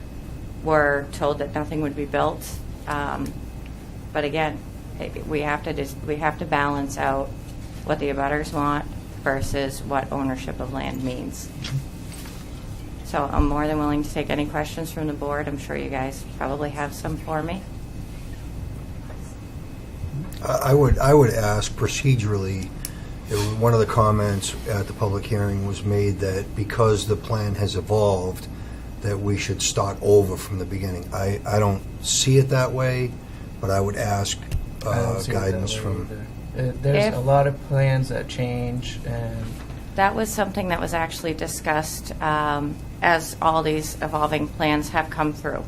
were told that nothing would be built. But again, we have to balance out what the abutters want versus what ownership of land means. So I'm more than willing to take any questions from the board. I'm sure you guys probably have some for me. I would ask procedurally, one of the comments at the public hearing was made that because the plan has evolved, that we should start over from the beginning. I don't see it that way, but I would ask I don't see it that guidance way from... either. There's a lot of plans that change, and That was something that was actually discussed as all these evolving plans have come through.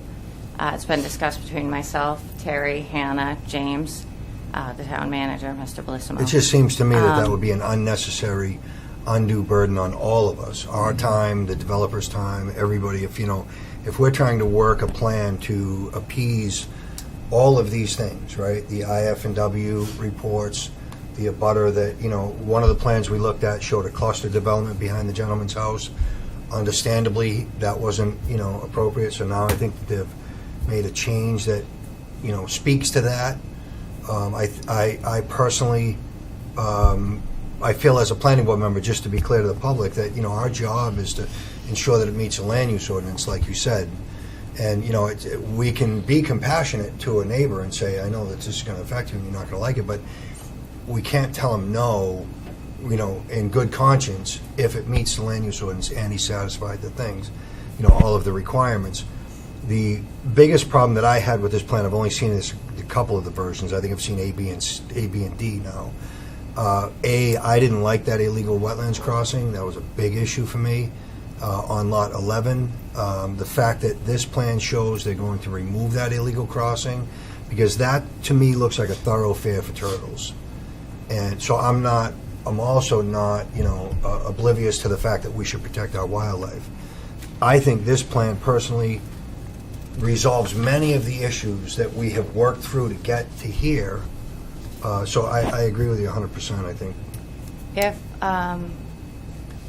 It's been discussed between myself, Terry, Hannah, James, the town manager, Mr. Bellissimo. It just seems to me that would be an unnecessary, undue burden on all of us. Our time, the developer's time, everybody. If we're trying to work a plan to appease all of these things, right? The IF&W reports, the abutter that, one of the plans we looked at showed a cluster development behind the gentleman's house. Understandably, that wasn't, appropriate. So now I think they've made a change that, speaks to that. I personally, I feel as a planning board member, just to be clear to the public, that, our job is to ensure that it meets the land use ordinance, like you said. And, we can be compassionate to a neighbor and say, I know that this is going to affect you and you're not going to like it, but we can't tell him no, in good conscience, if it meets the land use ordinance and he's satisfied the things, all of the requirements. The biggest problem that I had with this plan, I've only seen this a couple of the versions. I think I've seen A, B, and D now. I didn't like that illegal wetlands crossing. That was a big issue for me on Lot 11. The fact that this plan shows they're going to remove that illegal crossing, because that, to me, looks like a thoroughfare for turtles. And so I'm also not, oblivious to the fact that we should protect our wildlife. I think this plan personally resolves many of the issues that we have worked through to get to here. So I agree with you 100%, I think.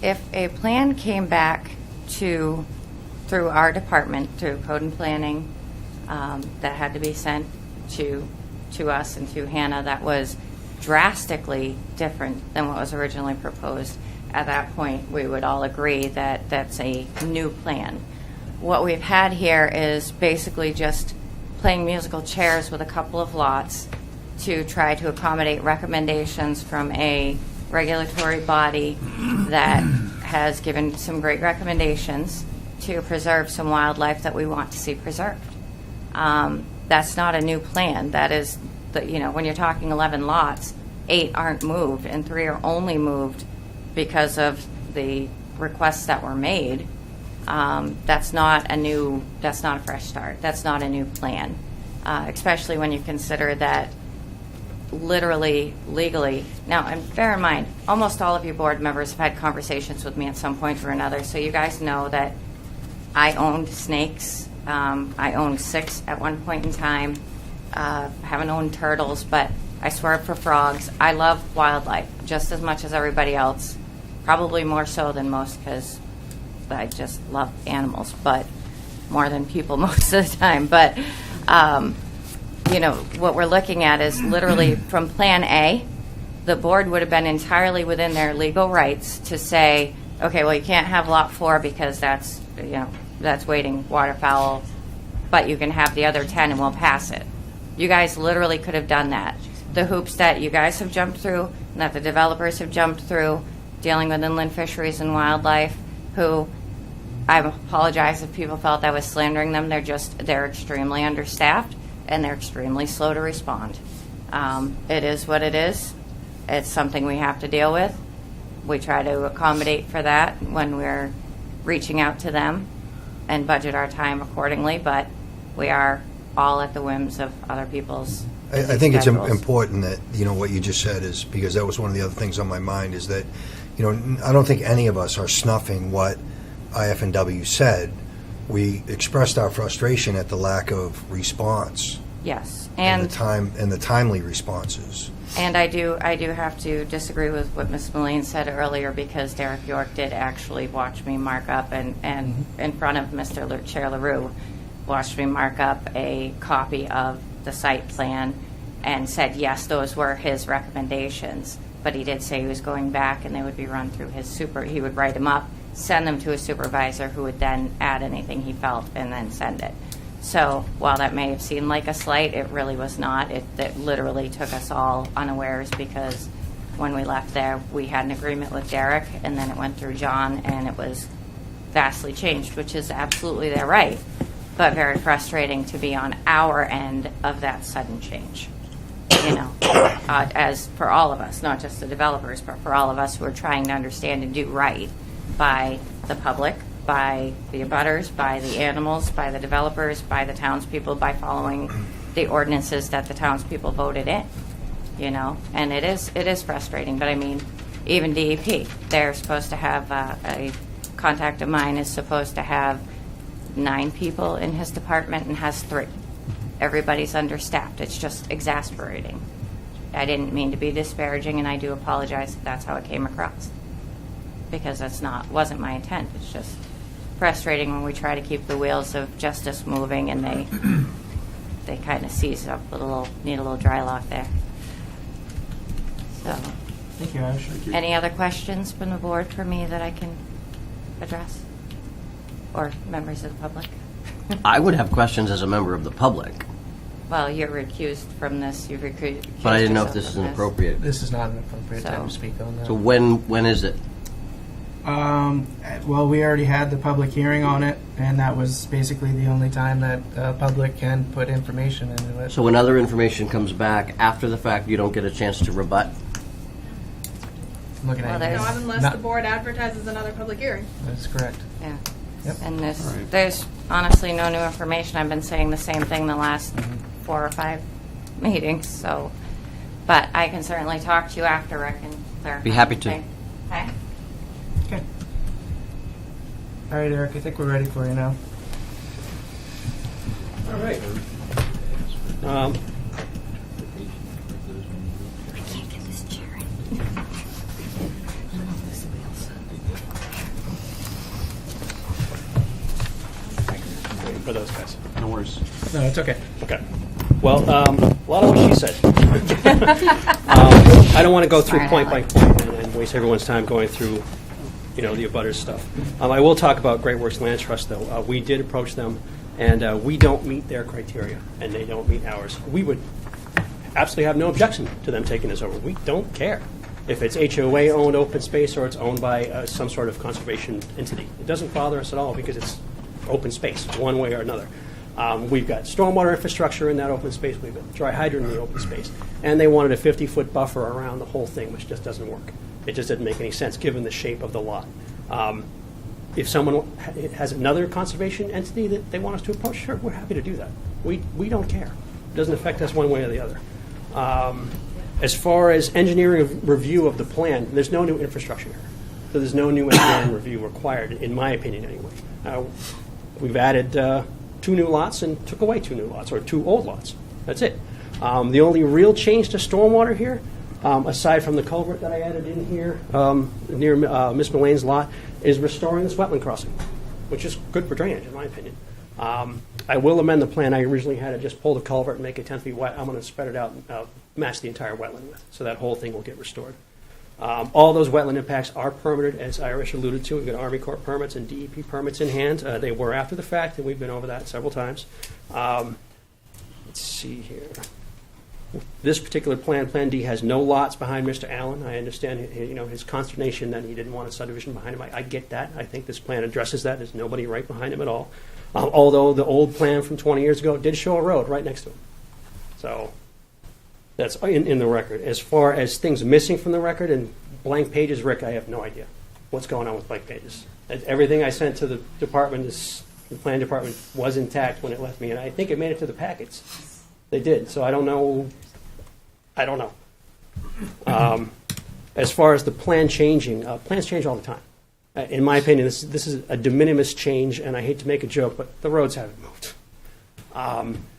If a plan came back through our department, through Code and Planning, that had to be sent to us and to Hannah, that was drastically different than what was originally proposed, at that point we would all agree that that's a new plan. What we've had here is basically just playing musical chairs with a couple of lots to try to accommodate recommendations from a regulatory body that has given some great recommendations to preserve some wildlife that we want to see preserved. That's not a new plan. That is, when you're talking 11 lots, 8 aren't moved and 3 are only moved because of the requests that were made. That's not a fresh start. That's not a new plan, especially when you consider that literally, legally. Now, and bear in mind, almost all of you board members have had conversations with me at some point or another, so you guys know that I owned snakes. I owned 6 at one point in time. Haven't owned turtles, but I swerve for frogs. I love wildlife just as much as everybody else, probably more so than most because I just love animals, but more than people most of the time. But, what we're looking at is literally from Plan A, the board would have been entirely within their legal rights to say, okay, well, you can't have Lot 4 because that's wading waterfowl, but you can have the other 10 and we'll pass it. You guys literally could have done that. The hoops that you guys have jumped through, and that the developers have jumped through, dealing with inland fisheries and wildlife, who, I apologize if people felt I was slandering them. They're extremely understaffed. and they're extremely slow to respond. It is what it is. It's something we have to deal with. We try to accommodate for that when we're reaching out to them and budget our time accordingly, but we are all at the whims of other people's I think it's schedules. important that, what you just said is, because that was one of the other things on my mind, is that, I don't think any of us are snuffing what IF&W said. We expressed our frustration at the lack of response. Yes, And the timely responses. And I do have to disagree with what Ms. Mullane said earlier, because Derek York did actually watch me mark up, and in front of Mr. Chair LaRue, watched me mark up a copy of the site plan and said, yes, those were his recommendations. But he did say he was going back and they would be run through he would write them up, send them to a supervisor who would then add anything he felt and then send it. So while that may have seemed like a slight, it really was not. It literally took us all unawares, because when we left there, we had an agreement with Derek, and then it went through John, and it was vastly changed, which is absolutely their right, but very frustrating to be on our end of that sudden change. As for all of us, not just the developers, but for all of us who are trying to understand and do right by the public, by the abutters, by the animals, by the developers, by the townspeople, by following the ordinances that the townspeople voted in, and it is frustrating. But I mean, even DEP, they're supposed to have a contact of mine is supposed to have 9 people in his department and has 3. Everybody's understaffed. It's just exasperating. I didn't mean to be disparaging, and I do apologize if that's how it came across, because wasn't my intent. It's just frustrating when we try to keep the wheels of justice moving, and they kind of seize up need a little dry lock there. So, Thank you, Ash. any other questions from the board for me that I can address, or members of the public? I would have questions as a member of the public, Well, you're recused from this. You've recused. but I didn't know if yourself this is from appropriate. This is not an appropriate time to speak on that. So when is it? Well, we already had the public hearing on it, and that was basically the only time that the public can put information into it. So when other information comes back after the fact, you don't get a chance to rebut? I'm looking at you. Not unless the board advertises another public hearing. That's correct. Yeah. Yep. And there's honestly no new information. I've been saying the same thing the last 4 or 5 meetings. So, but I can certainly talk to you after. I can clarify. Be happy to. Okay. Okay. All right, Eric, I think we're ready for you now. All right. For those guys. No worries. No, it's okay. Okay. Well, a lot of what she said. I don't want to go through point by point and waste everyone's time going through, the abutters stuff. I will talk about Great Works Land Trust, though. We did approach them, and we don't meet their criteria, and they don't meet ours. We would absolutely have no objection to them taking this over. We don't care if it's HOA-owned open space or it's owned by some sort of conservation entity. It doesn't bother us at all, because it's open space, one way or another. We've got stormwater infrastructure in that open space. We've got dry hydrant in the open space. And they wanted a 50-foot buffer around the whole thing, which just doesn't work. It just didn't make any sense given the shape of the lot. If someone has another conservation entity that they want us to approach, sure, we're happy to do that. We don't care. It doesn't affect us one way or the other. As far as engineering review of the plan, there's no new infrastructure here. So there's no new engineering review required, in my opinion anyway. We've added 2 new lots and took away 2 new lots, or 2 old lots. That's it. The only real change to stormwater here, aside from the culvert that I added in here near Ms. Mullane's lot, is restoring this wetland crossing, which is good for drainage, in my opinion. I will amend the plan. I originally had it just pull the culvert and make it 10 feet wet. I'm going to spread it out and match the entire wetland width, so that whole thing will get restored. All those wetland impacts are permitted, as Irish alluded to. We've got Army Corps permits and DEP permits in hand. They were after the fact, and we've been over that several times. Let's see here. This particular plan, Plan D, has no lots behind Mr. Allen. I understand his consternation that he didn't want a subdivision behind him. I get that. I think this plan addresses that. There's nobody right behind him at all. Although the old plan from 20 years ago did show a road right next to him. So that's in the record. As far as things missing from the record and blank pages, Rick, I have no idea what's going on with blank pages. Everything I sent to the department, the plan department, was intact when it left me, and I think it made it to the packets. They did, so I don't know. As far as the plan changing, plans change all the time. In my opinion, this is a de minimis change, and I hate to make a joke, but the roads haven't moved.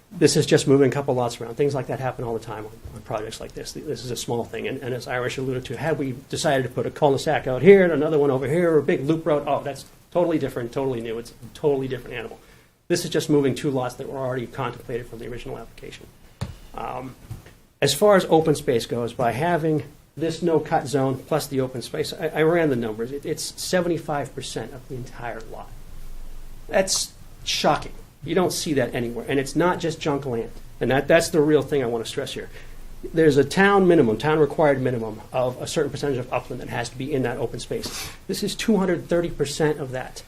This is just moving a couple lots around. Things like that happen all the time on projects like this. This is a small thing, and as Irish alluded to, had we decided to put a cul-de-sac out here and another one over here, or a big loop road, oh, that's totally different, totally new. It's a totally different animal. This is just moving two lots that were already contemplated from the original application. As far as open space goes, by having this no-cut zone plus the open space, I ran the numbers. It's 75% of the entire lot. That's shocking. You don't see that anywhere. And it's not just junk land. And that's the real thing I want to stress here. There's a town required minimum of a certain percentage of upland that has to be in that open space. This is 230% of that.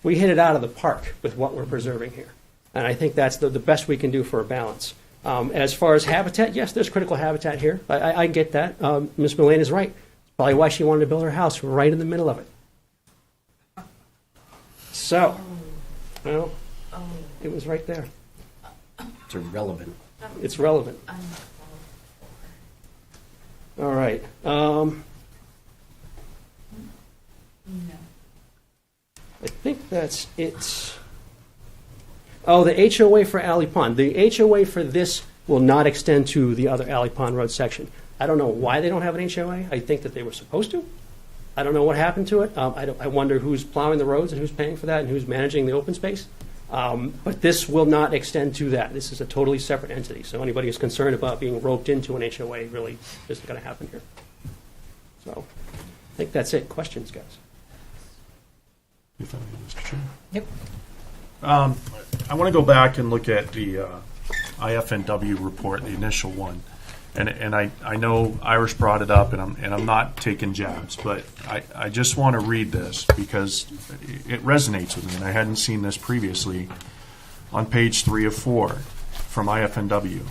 We hit it out of the park with what we're preserving here. And I think that's the best we can do for a balance. As far as habitat, yes, there's critical habitat here. I get that. Ms. Mullane is right. Probably why she wanted to build her house right in the middle of it. So, well, it was right there. It's irrelevant. It's relevant. All right. I think that's it. Oh, the HOA for Alley Pond. The HOA for this will not extend to the other Alley Pond Road section. I don't know why they don't have an HOA. I think that they were supposed to. I don't know what happened to it. I wonder who's plowing the roads and who's paying for that and who's managing the open space. But this will not extend to that. This is a totally separate entity. So anybody who's concerned about being roped into an HOA really isn't going to happen here. So I think that's it. Questions, guys? If I may, Mr. Chairman. Yep. I want to go back and look at the IFNW report, the initial one. And I know Irish brought it up, and I'm not taking jabs, but I just want to read this because it resonates with me, and I hadn't seen this previously. On page 3 of 4 from IFNW.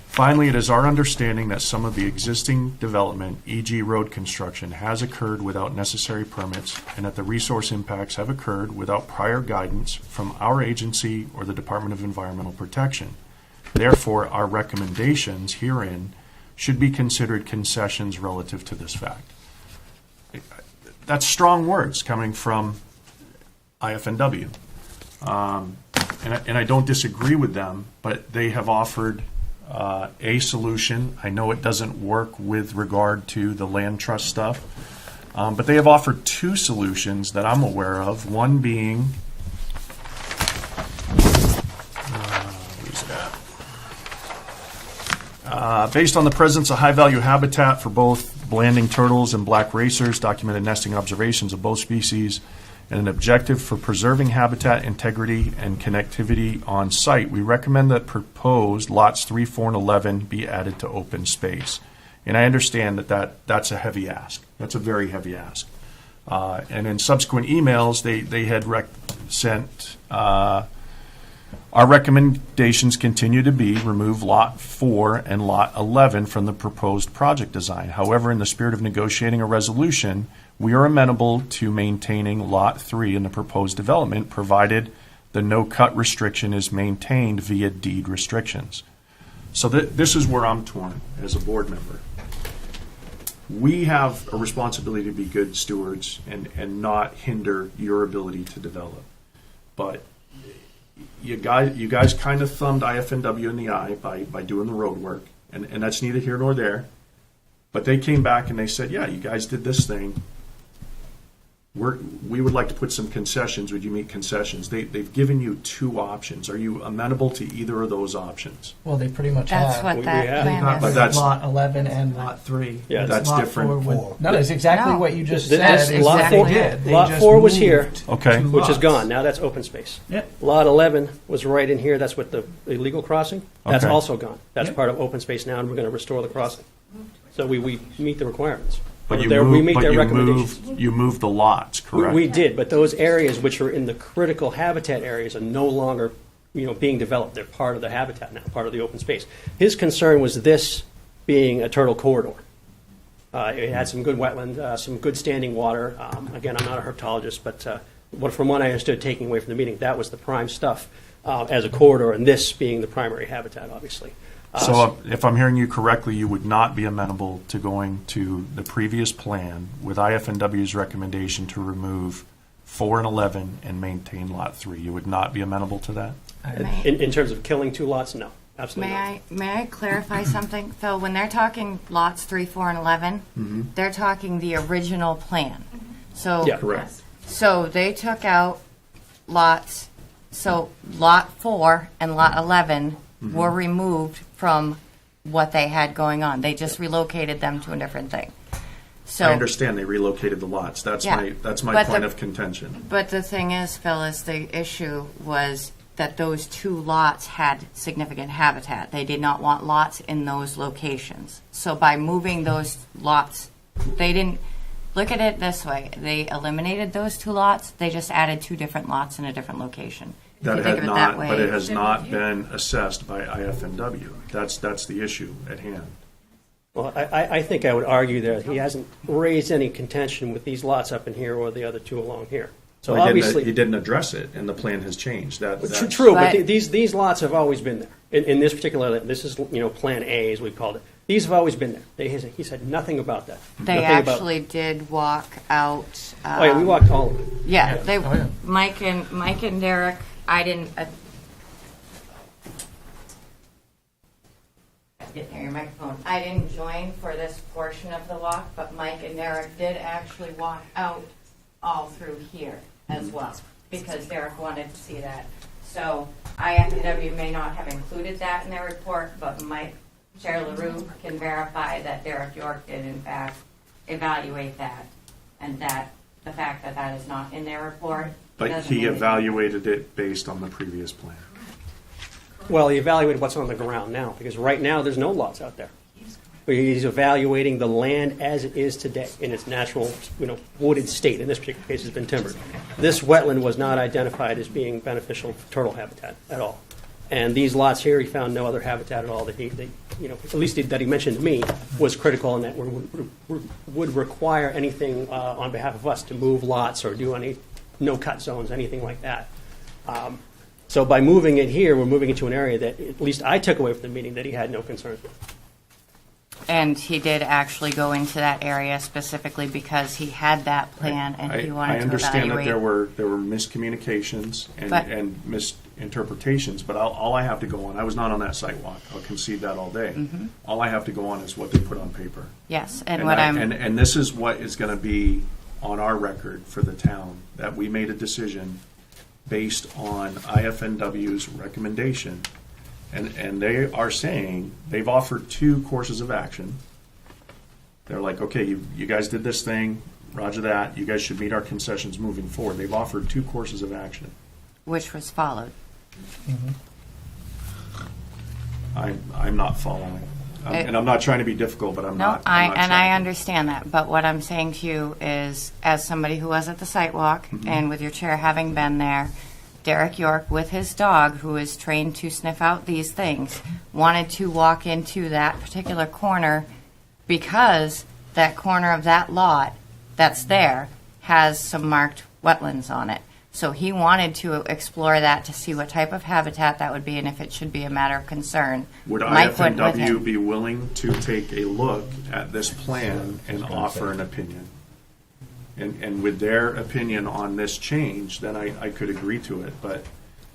Finally, it is our understanding that some of the existing development, e.g. road construction, has occurred without necessary permits, and that the resource impacts have occurred without prior guidance from our agency or the Department of Environmental Protection. Therefore, our recommendations herein should be considered concessions relative to this fact. That's strong words coming from IFNW. And I don't disagree with them, but they have offered a solution. I know it doesn't work with regard to the land trust stuff, but they have offered two solutions that I'm aware of, one being based on the presence of high-value habitat for both blanding turtles and black racers, documented nesting observations of both species, and an objective for preserving habitat integrity and connectivity on site, we recommend that proposed lots 3, 4, and 11 be added to open space. And I understand that's a heavy ask. That's a very heavy ask. And in subsequent emails, they had sent our recommendations continue to be remove Lot 4 and Lot 11 from the proposed project design. However, in the spirit of negotiating a resolution, we are amenable to maintaining Lot 3 in the proposed development, provided the no-cut restriction is maintained via deed restrictions. So this is where I'm torn as a board member. We have a responsibility to be good stewards and not hinder your ability to develop. But you guys kind of thumbed IFNW in the eye by doing the road work, and that's neither here nor there. But they came back and they said, yeah, you guys did this thing. We would like to put some concessions. Would you meet concessions? They've given you two options. Are you amenable to either of those options? Well, they pretty much That's have. what that plan But is. that's Lot 11 and Lot 3. Yeah, that's Lot different. 4 would, no, it's exactly No. what you just That's said. Lot Exactly 4, did. They Lot just 4 was here, moved Okay. two which is lots. gone. Now that's open space. Yep. Lot 11 was right in here. That's what the illegal crossing. That's Okay. also gone. That's Yep. part of open space now, and we're going to restore the crossing. So we meet the requirements. But you we meet their moved, recommendations. you moved the lots, correct? We did, but those areas which are in the critical habitat areas are no longer being developed. They're part of the habitat now, part of the open space. His concern was this being a turtle corridor. It had some good wetland, some good standing water. Again, I'm not a herpetologist, but from what I understood taking away from the meeting, that was the prime stuff as a corridor, and this being the primary habitat, obviously. So if I'm hearing you correctly, you would not be amenable to going to the previous plan with IFNW's recommendation to remove 4 and 11 and maintain Lot 3. You would not be amenable to that? In terms of killing 2 lots, no. Absolutely not. May I clarify something, Phil? When they're talking lots 3, 4, and 11, they're talking the original plan. So Yeah. Correct. So they took out lots. So lot 4 and lot 11 were removed from what they had going on. They just relocated them to a different thing. So I understand they relocated the lots. That's Yeah. my But point the- of contention. But the thing is, Phil, is the issue was that those 2 lots had significant habitat. They did not want lots in those locations. So by moving those lots, they didn't look at it this way. They eliminated those 2 lots. They just added 2 different lots in a different location. If That you think had of it not, that way. but it has not been assessed by IFNW. That's the issue at hand. Well, I think I would argue that he hasn't raised any contention with these lots up in here or the other 2 along here. So Well, obviously, he didn't address it, and the plan has changed. That's true, but But- these lots have always been there. In this particular, this is Plan A, as we called it. These have always been there. He said nothing about that. They Nothing about- actually did walk out. Oh yeah, we walked all of it. Yeah, they. Oh, yeah. Mike and Derek. I didn't. Get near your microphone. I didn't join for this portion of the walk, but Mike and Derek did actually walk out all through here as well, because Derek wanted to see that. So IFW may not have included that in their report, but Chair LaRue can verify that Derek York did in fact evaluate that, and that the fact that that is not in their report. But doesn't he mean- evaluated it based on the previous plan. Well, he evaluated what's on the ground now, because right now there's no lots out there. He's evaluating the land as it is today in its natural, wooded state. In this particular case, it's been timbered. This wetland was not identified as being beneficial for turtle habitat at all. And these lots here, he found no other habitat at all that at least that he mentioned to me, was critical and that would require anything on behalf of us to move lots or do any no-cut zones, anything like that. So by moving it here, we're moving it to an area that at least I took away from the meeting that he had no concerns with. And he did actually go into that area specifically because he had that plan and he wanted I to understand that evaluate. there were miscommunications But- and misinterpretations, but all I have to go on, I was not on that site walk. I'll concede that all day. All I have to go on is what they put on paper. Yes, and what I'm. And this is what is going to be on our record for the town, that we made a decision based on IFNW's recommendation. And they are saying, they've offered 2 courses of action. They're like, okay, you guys did this thing, roger that, you guys should meet our concessions moving forward. They've offered 2 courses of action. Which was followed. I'm not following. And I'm not trying to be difficult, but I'm not. I'm not I tracking. understand that. But what I'm saying to you is, as somebody who was at the site walk, and with your chair having been there, Derek York, with his dog, who is trained to sniff out these things, wanted to walk into that particular corner because that corner of that lot that's there has some marked wetlands on it. So he wanted to explore that to see what type of habitat that would be and if it should be a matter of concern. Would Mike went with IFNW him. be willing to take a look at this plan and offer an opinion? And with their opinion on this change, then I could agree to it, but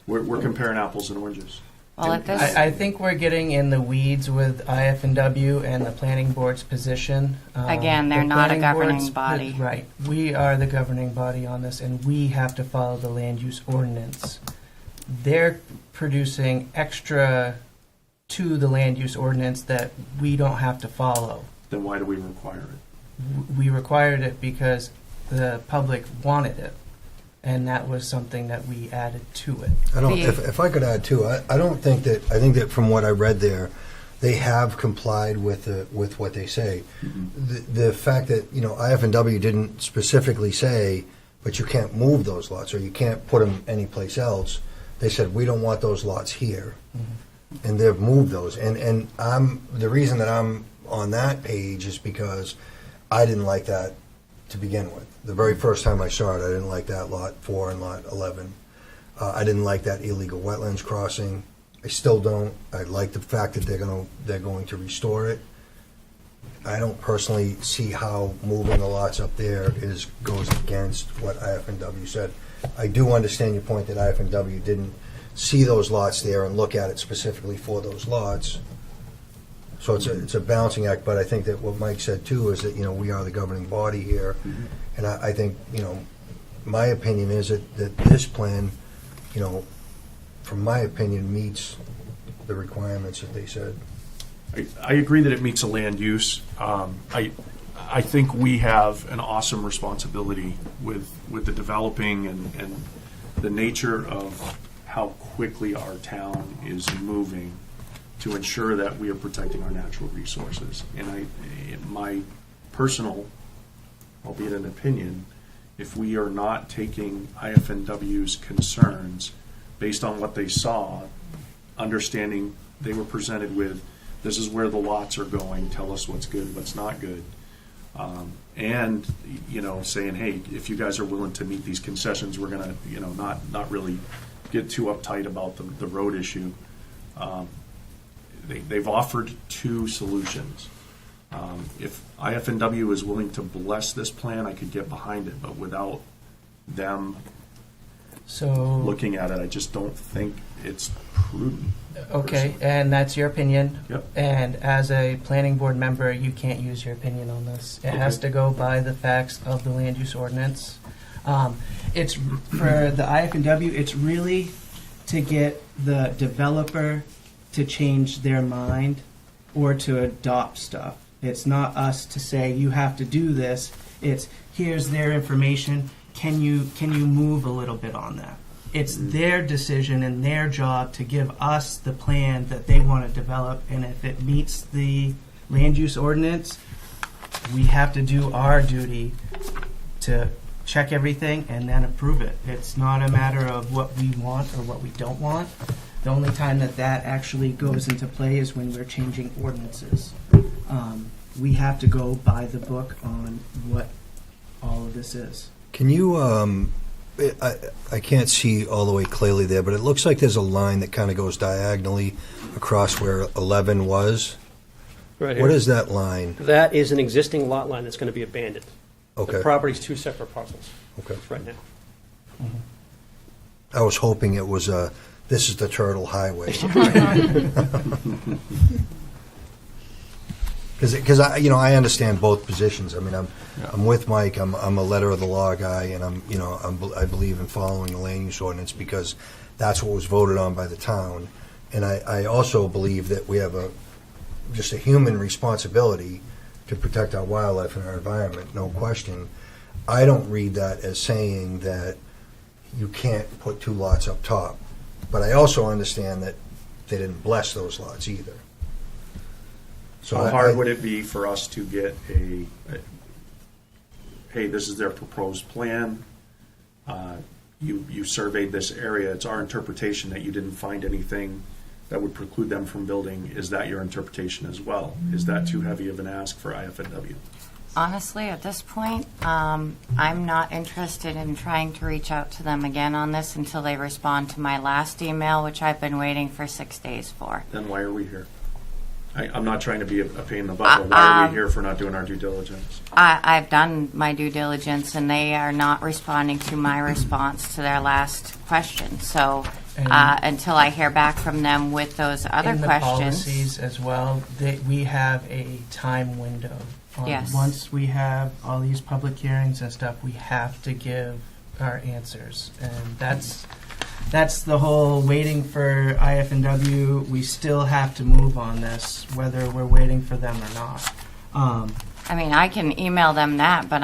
we're comparing apples and oranges. Well, at this, I think we're getting in the weeds with IFNW and the planning board's position. Again, they're The not a planning governing board's- body. Right. We are the governing body on this, and we have to follow the land use ordinance. They're producing extra to the land use ordinance that we don't have to follow. Then why do we require it? We required it because the public wanted it, and that was something that we added to it. If I could add too, I don't think that, I think that from what I read there, they have complied with what they say. The fact that, IFNW didn't specifically say, but you can't move those lots or you can't put them anyplace else, they said, we don't want those lots here. And they've moved those. And the reason that I'm on that page is because I didn't like that to begin with. The very first time I saw it, I didn't like that lot 4 and lot 11. I didn't like that illegal wetlands crossing. I still don't. I like the fact that they're going to restore it. I don't personally see how moving the lots up there goes against what IF&W said. I do understand your point that IF&W didn't see those lots there and look at it specifically for those lots. So it's a balancing act, but I think that what Mike said too is that, we are the governing body here. And I think, my opinion is that this plan, from my opinion, meets the requirements that they said. I agree that it meets a land use. I think we have an awesome responsibility with the developing and the nature of how quickly our town is moving to ensure that we are protecting our natural resources. And my personal, albeit an opinion, if we are not taking IF&W's concerns based on what they saw, understanding they were presented with, this is where the lots are going, tell us what's good, what's not good. And, saying, hey, if you guys are willing to meet these concessions, we're going to, not really get too uptight about the road issue. They've offered 2 solutions. If IF&W is willing to bless this plan, I could get behind it, but without them looking at it, I just don't think it's prudent. Okay, and that's your opinion. Yep. And as a planning board member, you can't use your opinion on this. It has to go by the facts of the land use ordinance. It's for the IF&W, it's really to get the developer to change their mind or to adopt stuff. It's not us to say you have to do this. It's here's their information. Can you move a little bit on that? It's their decision and their job to give us the plan that they want to develop, and if it meets the land use ordinance, we have to do our duty to check everything and then approve it. It's not a matter of what we want or what we don't want. The only time that actually goes into play is when we're changing ordinances. We have to go by the book on what all of this is. Can you, I can't see all the way clearly there, but it looks like there's a line that kind of goes diagonally across where 11 was. Right here. What is that line? That is an existing lot line that's going to be abandoned. Okay. The property's 2 separate parcels. Okay. Right now. I was hoping it was this is the Turtle Highway. Because I understand both positions. I mean, I'm with Mike. I'm a letter of the law guy, and I believe in following the land use ordinance because that's what was voted on by the town. And I also believe that we have just a human responsibility to protect our wildlife and our environment, no question. I don't read that as saying that you can't put 2 lots up top. But I also understand that they didn't bless those lots either. So how hard would it be for us to get hey, this is their proposed plan. You surveyed this area. It's our interpretation that you didn't find anything that would preclude them from building. Is that your interpretation as well? Is that too heavy of an ask for IF&W? Honestly, at this point, I'm not interested in trying to reach out to them again on this until they respond to my last email, which I've been waiting for 6 days for. Then why are we here? I'm not trying to be a pain in the butt, but why are we here for not doing our due diligence? I've done my due diligence, and they are not responding to my response to their last question. So until I hear back from them with those other in the questions. Policies as well, we have a time window. Yes. Once we have all these public hearings and stuff, we have to give our answers, and that's the whole waiting for IF&W. We still have to move on this, whether we're waiting for them or not. I mean, I can email them that, but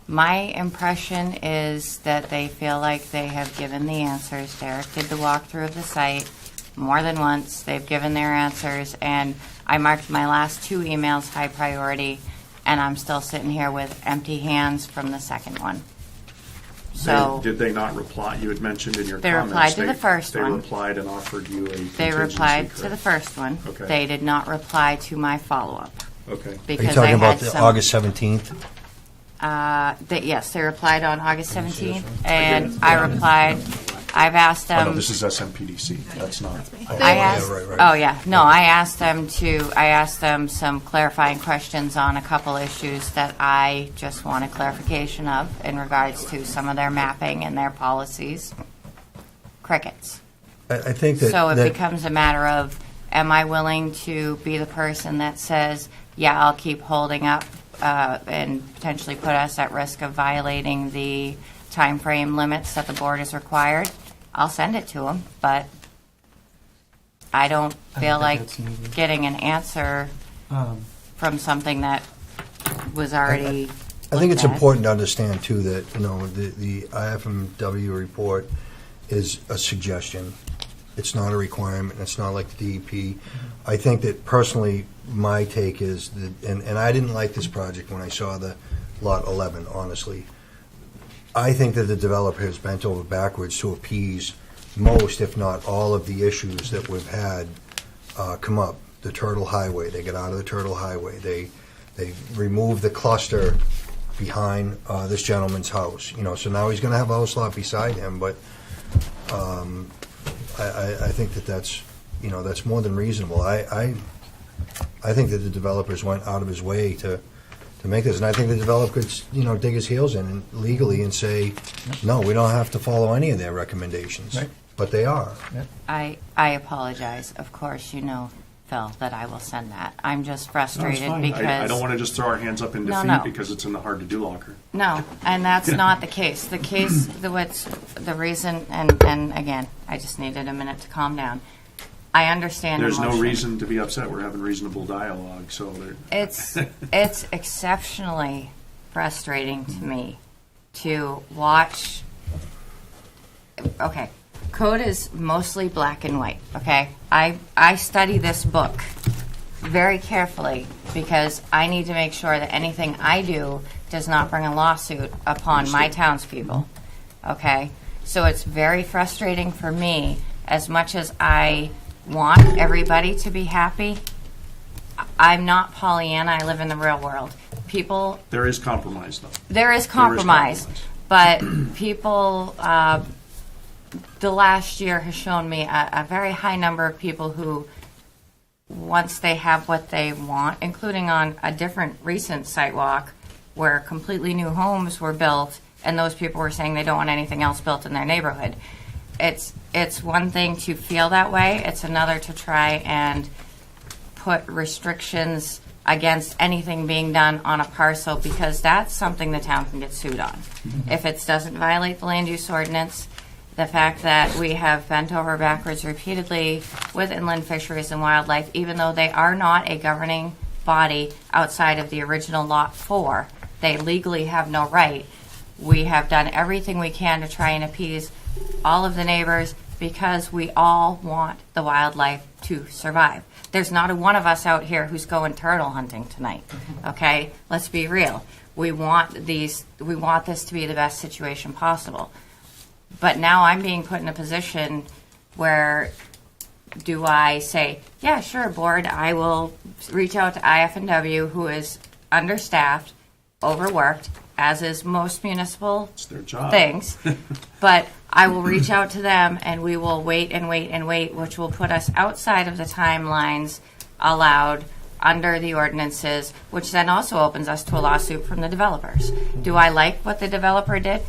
my impression is that they feel like they have given the answers. Derek did the walkthrough of the site more than once. They've given their answers, and I marked my last 2 emails high priority, and I'm still sitting here with empty hands from the second one. So Did they not reply? You had mentioned in your They comments. replied to the first They one. replied and offered you a they contingency, replied to correct? the first one. Okay. They did not reply to my follow-up. Okay. Are Because you talking I about had the some, August 17th? Yes, they replied on August 17th, and I replied. I've asked Oh, no, them. this is SMPDC. That's not. I asked, right, right. Oh, yeah. No, I asked them some clarifying questions on a couple issues that I just wanted clarification of in regards to some of their mapping and their policies. Crickets. I think that. So it that- becomes a matter of, am I willing to be the person that says, yeah, I'll keep holding up and potentially put us at risk of violating the time frame limits that the board has required? I'll send it to them, but I don't feel think like that's needed. getting an answer from something that was already I think it's looked at. important to understand, too, that, you know, the IFMW report is a suggestion. It's not a requirement. It's not like the DEP. I think that personally, my take is that, and I didn't like this project when I saw the Lot 11, honestly. I think that the developer has bent over backwards to appease most, if not all, of the issues that we've had come up. The Turtle Highway, they get out of the Turtle Highway. They removed the cluster behind this gentleman's house. You know, so now he's going to have a house lot beside him, but I think that that's, you know, that's more than reasonable. I think that the developers went out of his way to make this, and I think the developer could, you know, dig his heels in and legally and say, no, we don't have to follow any of their recommendations. Right. But they are. I apologize. Of course, you know, Phil, that I will send that. I'm just No, it's frustrated fine. because I don't want to just throw our hands up in No, defeat no. because it's in the hard-to-do locker. No, and that's not the case. The case, the reason, and again, I just needed a minute to calm down. I understand There's emotion. no reason to be upset. We're having reasonable dialogue, so It's exceptionally frustrating to me to watch. Okay, code is mostly black and white. Okay, I study this book very carefully because I need to make sure that anything I do does not bring a lawsuit upon my townspeople. Okay, so it's very frustrating for me. As much as I want everybody to be happy, I'm not Pollyanna. I live in the real world. People, there is compromise, though. there is compromise, but people, the last year has shown me a very high number of people who, once they have what they want, including on a different recent site walk where completely new homes were built, and those people were saying they don't want anything else built in their neighborhood. It's one thing to feel that way. It's another to try and put restrictions against anything being done on a parcel, because that's something the town can get sued on. If it doesn't violate the land use ordinance, the fact that we have bent over backwards repeatedly with inland fisheries and wildlife, even though they are not a governing body outside of the original Lot 4, they legally have no right. We have done everything we can to try and appease all of the neighbors because we all want the wildlife to survive. There's not a one of us out here who's going turtle hunting tonight. Okay? Let's be real. We want this to be the best situation possible. But now I'm being put in a position where do I say, yeah, sure, board, I will reach out to IFNW, who is understaffed, overworked, as is most municipal It's their job. things. But I will reach out to them and we will wait and wait and wait, which will put us outside of the timelines allowed under the ordinances, which then also opens us to a lawsuit from the developers. Do I like what the developer did?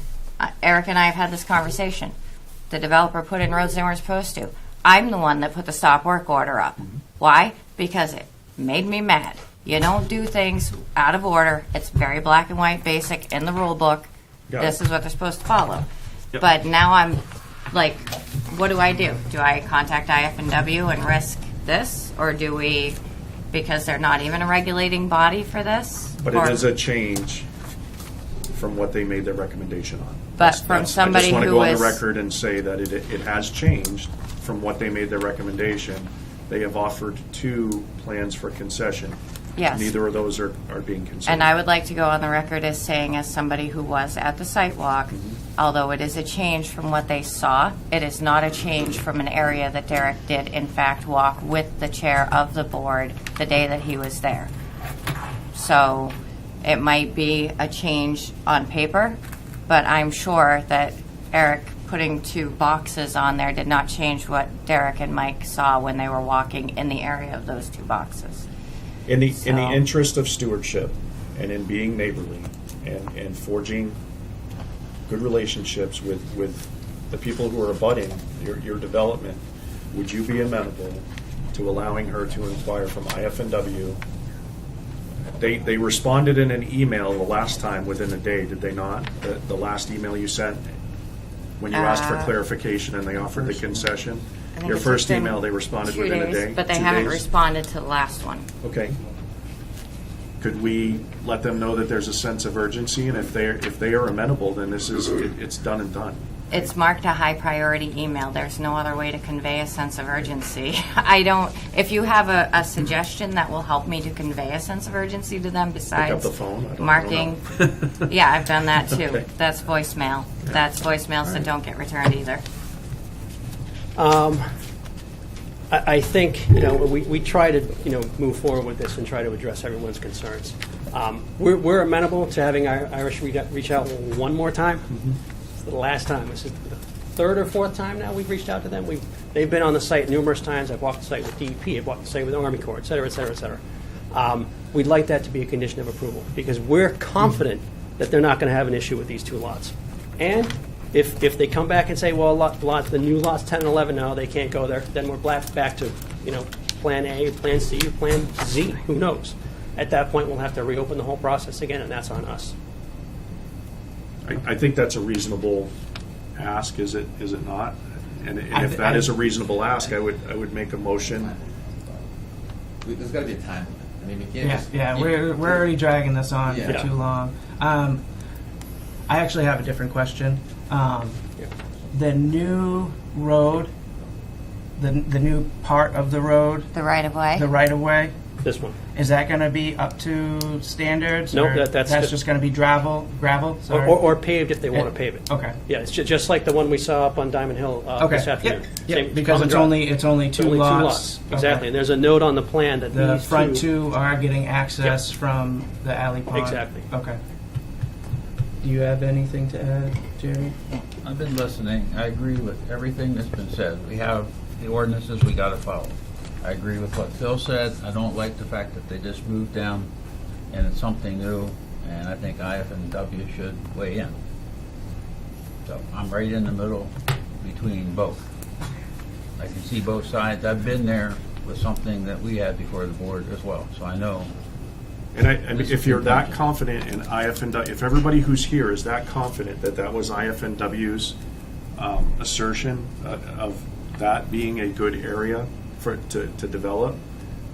Eric and I have had this conversation. The developer put in roads they weren't supposed to. I'm the one that put the stop work order up. Why? Because it made me mad. You don't do things out of order. It's very black and white, basic in the rule book. Got This it. is what they're supposed to follow. Yep. But now I'm like, what do I do? Do I contact IFNW and risk this? Or do we, because they're not even a regulating body for this? But Or- it is a change from what they made their recommendation on. But from somebody I just want to who go on is- the record and say that it has changed from what they made their recommendation. They have offered 2 plans for concession. Yes. Neither of those are being considered. And I would like to go on the record as saying, as somebody who was at the site walk, although it is a change from what they saw, it is not a change from an area that Derek did, in fact, walk with the chair of the board the day that he was there. So it might be a change on paper, but I'm sure that Eric putting 2 boxes on there did not change what Derek and Mike saw when they were walking in the area of those 2 boxes. In the interest of stewardship and in being neighborly and forging good relationships with the people who are abutting your development, would you be amenable to allowing her to inquire from IFNW? They responded in an email the last time within a day, did they not? The last email you sent when you asked for clarification and they offered the concession? I think Your it's first just been email, they responded 2 within a days, day? but they 2 haven't days? responded to the last one. Okay. Could we let them know that there's a sense of urgency, and if they are amenable, then it's done and done? It's marked a high priority email. There's no other way to convey a sense of urgency. If you have a suggestion that will help me to convey a sense of urgency to them besides Pick up the phone? I don't marking. know. Yeah, I've done that too. Okay. That's voicemail. That's voicemails that don't get returned either. I think, we try to, move forward with this and try to address everyone's concerns. We're amenable to having Irish reach out one more time. It's the last time. This is the 3rd or 4th time now we've reached out to them. They've been on the site numerous times. I've walked the site with DEP. I've walked the site with Army Corps, et cetera, et cetera, et cetera. We'd like that to be a condition of approval because we're confident that they're not going to have an issue with these 2 lots. And if they come back and say, well, the new lots 10 and 11, no, they can't go there, then we're back to, Plan A, Plan C, or Plan Z. Who knows? At that point, we'll have to reopen the whole process again, and that's on us. I think that's a reasonable ask, is it not? And if that is a reasonable ask, I would make a motion. There's got to be a time limit. I mean, we can't We're already dragging this on for Yeah. too long. I actually have a different question. The new road, the new part of the road, The right of way? the right of way, This one. is that going to be up to standards? Nope, or that's just going to be gravel. Sorry. Or paved if they want to pave it. Okay. Yeah, it's just like the one we saw up on Diamond Hill this afternoon. Yep. Same- Because common it's drive. only two Only lots. Exactly. Okay. And there's a note on the plan that The these front 2 are getting access from the alley pond. Exactly. Okay. Do you have anything to add, Jerry? I've been listening. I agree with everything that's been said. We have the ordinances we got to follow. I agree with what Phil said. I don't like the fact that they just moved down and it's something new, and I think IFNW should weigh in. So I'm right in the middle between both. I can see both sides. I've been there with something that we had before the board as well, so I know. And if you're that confident in IFNW, if everybody who's here is that confident that that was IFNW's assertion of that being a good area to develop,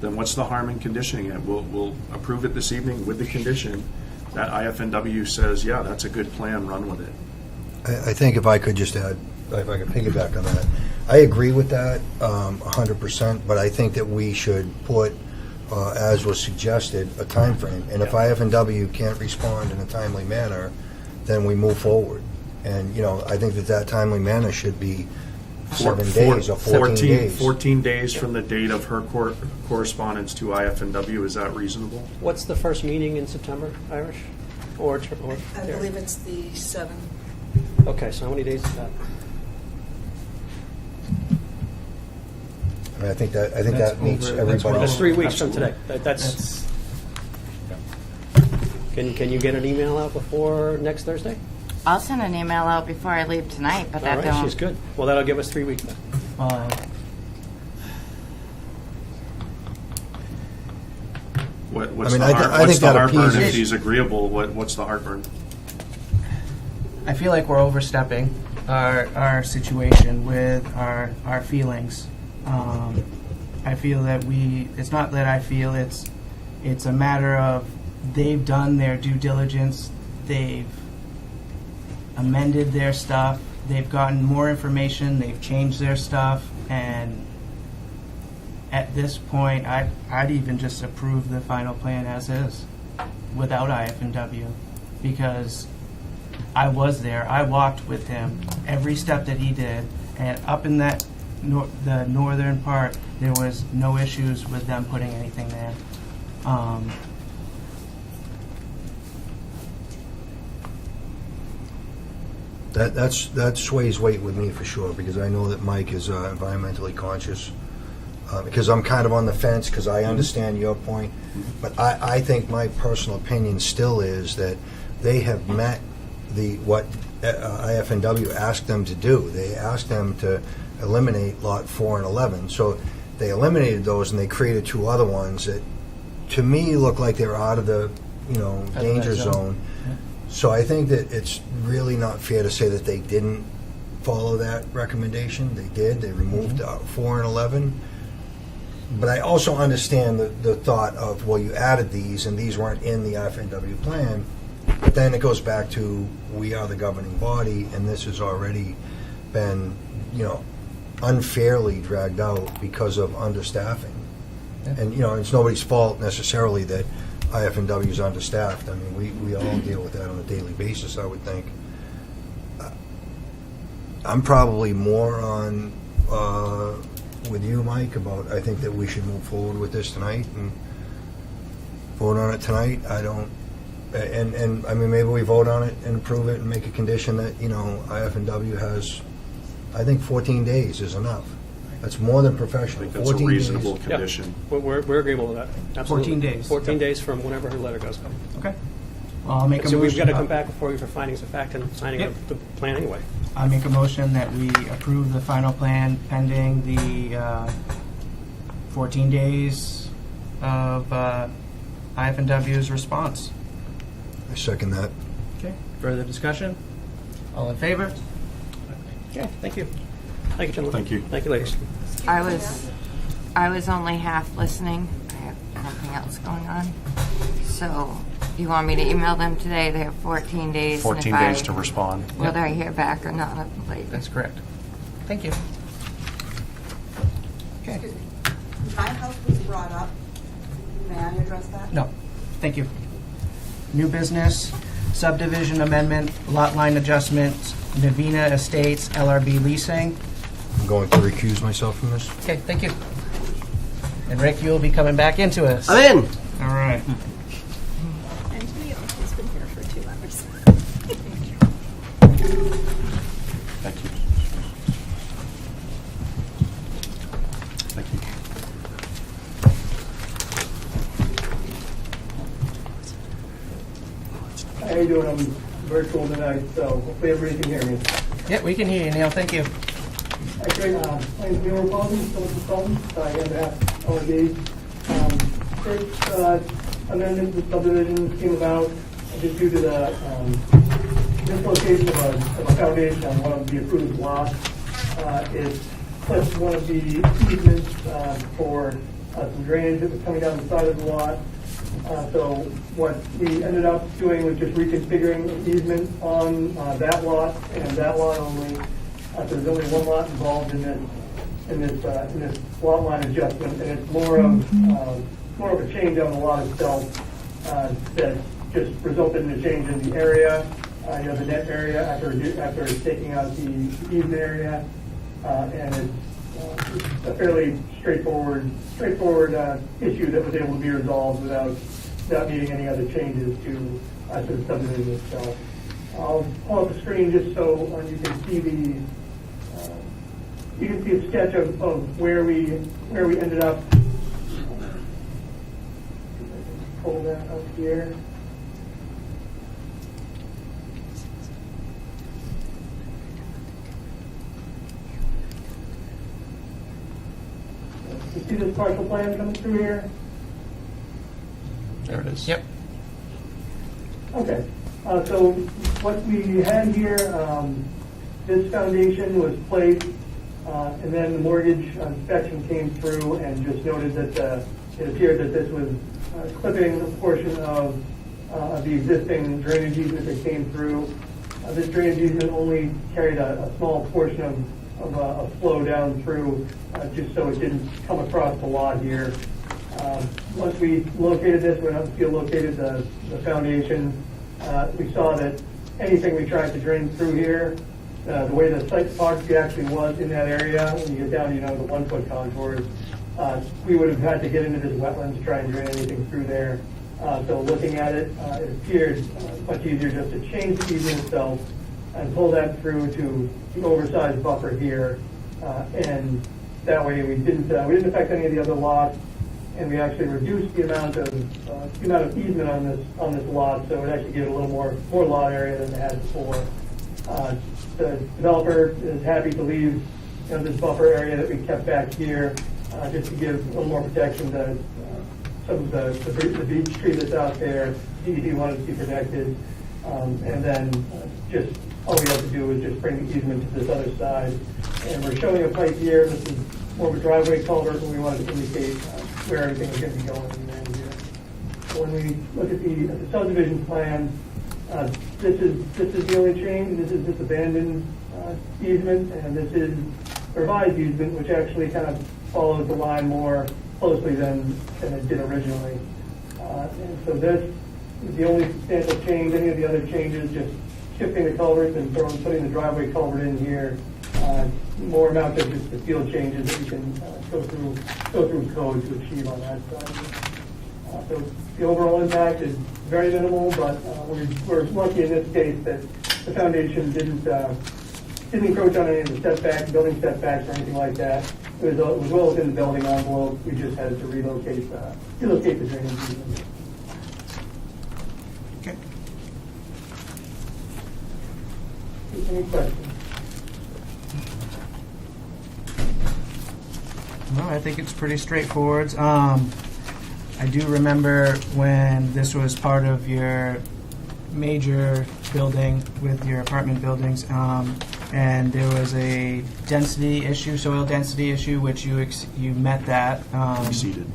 then what's the harm in conditioning it? We'll approve it this evening with the condition that IFNW says, yeah, that's a good plan, run with it. I think if I could just add, if I could piggyback on that, I agree with that 100%, but I think that we should put, as was suggested, a time frame. And if IFNW can't respond in a timely manner, then we move forward. And, I think that timely manner should be 7 days or 14 days. 14 days from the date of her correspondence to IFNW. Is that reasonable? What's the first meeting in September, Irish? Or I believe it's the 7th. Okay, so how many days is that? I think that meets everybody. That's 3 weeks from today. That's. Can you get an email out before next Thursday? I'll send an email out before I leave tonight, but that All right, don't. she's good. Well, that'll give us 3 weeks then. What's I mean, the, I what's think the that heartburn if appeases- he's agreeable? What's the heartburn? I feel like we're overstepping our situation with our feelings. I feel that it's not that I feel, it's a matter of they've done their due diligence, they've amended their stuff, they've gotten more information, they've changed their stuff, and at this point, I'd even just approve the final plan as is, without IF&W, because I was there. I walked with him every step that he did, and up in that the northern part, there was no issues with them putting anything there. That sways weight with me for sure, because I know that Mike is environmentally conscious. Because I'm kind of on the fence, because I understand your point, but I think my personal opinion still is that they have met what IF&W asked them to do. They asked them to eliminate Lot 4 and 11. So they eliminated those, and they created two other ones that, to me, look like they're out of the danger zone. Yeah. So I think that it's really not fair to say that they didn't follow that recommendation. They did. They removed 4 and 11. But I also understand the thought of, well, you added these, and these weren't in the IF&W plan. But then it goes back to, we are the governing body, and this has already been, unfairly dragged out because of understaffing. Yeah. And, it's nobody's fault necessarily that IF&W is understaffed. I mean, we all deal with that on a daily basis, I would think. I'm probably more on with you, Mike, about, I think that we should move forward with this tonight and vote on it tonight. I don't, and I mean, maybe we vote on it and approve it and make a condition that, IF&W has, I think 14 days is enough. That's more than professional. I think that's a 14 reasonable days. condition. Yeah, we're agreeable with that. Absolutely. 14 days. 14 days from whenever her letter goes. Okay. Well, I'll make a So motion. we've got to come back before you for findings of fact and signing of the plan anyway. I make a motion that we approve the final plan pending the 14 days of IF&W's response. I second that. Okay. Further discussion? All in favor? Okay, thank you. Thank you, gentlemen. Thank you. Thank you, ladies. I was only half listening. I have something else going on. So you want me to email them today? They have 14 days. 14 and if days to respond. Whether I hear back or not later. That's correct. Thank you. Okay. My house was brought up. May I address that? No. Thank you. New business, subdivision amendment, lot line adjustments, Navina Estates, LRB leasing. I'm going to recuse myself from this. Okay, thank you. And Rick, you'll be coming back into us. I'm in. All right. And Neil has been here for 2 hours. Thank you. Thank you. How you doing? I'm virtual tonight, so hopefully everybody can hear me. Yeah, we can hear you, Neil. Thank you. Actually, my name is Neil Republican, Civil Consultant. I am at LRB. This amendment to subdivision came about just due to the dislocation of a foundation on one of the approved lots. It clipped one of the easements for some drainage that was coming down the side of the lot. So what we ended up doing was just reconfiguring an easement on that lot and that lot only. So there's only one lot involved in this lot line adjustment, and it's more of a change on the lot itself that just resulted in a change in the area, the net area after taking out the easement area, and it's a fairly straightforward issue that was able to be resolved without needing any other changes to the subdivision itself. I'll pull up the screen just so you can see a sketch of where we ended up. Pull that up here. You see this partial plan coming through here? There it is. Yep. Okay. So what we had here, this foundation was placed, and then the mortgage inspection came through and just noted that it appeared that this was clipping a portion of the existing drainage easement that came through. This drainage easement only carried a small portion a flow down through, just so it didn't come across the lot here. Once we located this, went out in the field, located the foundation, we saw that anything we tried to drain through here, the way the site topography actually was in that area, when you get down, the 1 foot contours, we would have had to get into this wetland to try and drain anything through there. So looking at it, it appeared much easier just to change the easement itself and pull that through to the oversized buffer here, and that way we didn't affect any of the other lots, and we actually reduced the amount of easement on this lot, so it actually gave it a little more lot area than it had before. The developer is happy to leave this buffer area that we kept back here, just to give a little more protection to some of the beech tree that's out there. DEP wanted to be protected, and then just all we have to do is just bring the easement to this other side. And we're showing a pipe here. This is more of a driveway culvert, and we wanted to indicate where everything is going to be going in there. So when we look at the subdivision plan, this is the only change. This is this abandoned easement, and this is revised easement, which actually kind of follows the line more closely than it did originally. And so this is the only substantial change. Any of the other changes, just shifting the culverts and putting the driveway culvert in here, more amount of just the field changes that we can go through code to achieve on that side. So the overall impact is very minimal, but we're lucky in this case that the foundation didn't encroach on any of the setbacks, building setbacks, or anything like that. It was well within the building envelope. We just had to relocate the drainage easement. Okay. Any questions? No, I think it's pretty straightforward. I do remember when this was part of your major building with your apartment buildings, and there was a density issue, soil density issue, which you met that.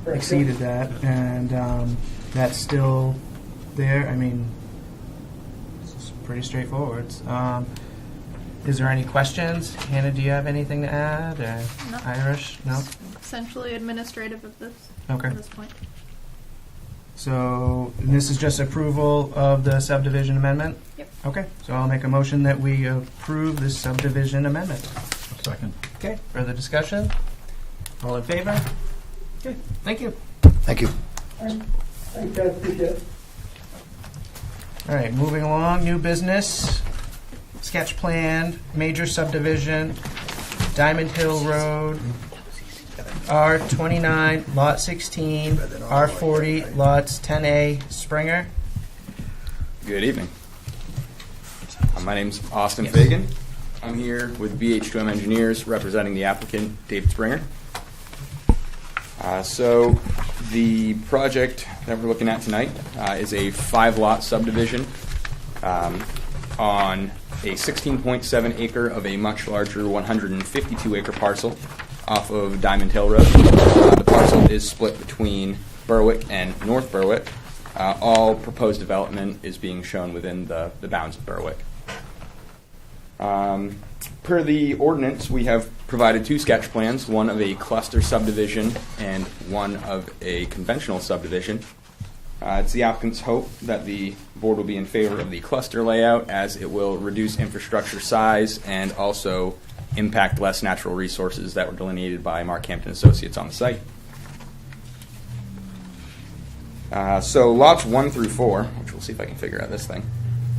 Exceeded that, and that's still there. I mean, it's pretty straightforward. Is there any questions? Hannah, do you have anything to add? Or No. Irish? No? Essentially administrative of this Okay. at this point. So this is just approval of the subdivision amendment? Yep. Okay, so I'll make a motion that we approve this subdivision amendment. Second. Okay, further discussion? All in favor? Okay, thank you. Thank you. Thanks, guys. Appreciate it. All right, moving along, new business, sketch plan, major subdivision, Diamond Hill Road, R29, Lot 16, R40, Lots 10A, Springer. Good evening. My name's Austin Fagan. I'm here with BH2M Engineers representing the applicant, David Springer. So the project that we're looking at tonight is a 5-lot subdivision on a 16.7 acre of a much larger 152 acre parcel off of Diamond Hill Road. The parcel is split between Berwick and North Berwick. All proposed development is being shown within the bounds of Berwick. Per the ordinance, we have provided 2 sketch plans, one of a cluster subdivision and one of a conventional subdivision. It's the applicant's hope that the board will be in favor of the cluster layout, as it will reduce infrastructure size and also impact less natural resources that were delineated by Mark Hampton Associates on the site. So lots 1 through 4, which we'll see if I can figure out this thing.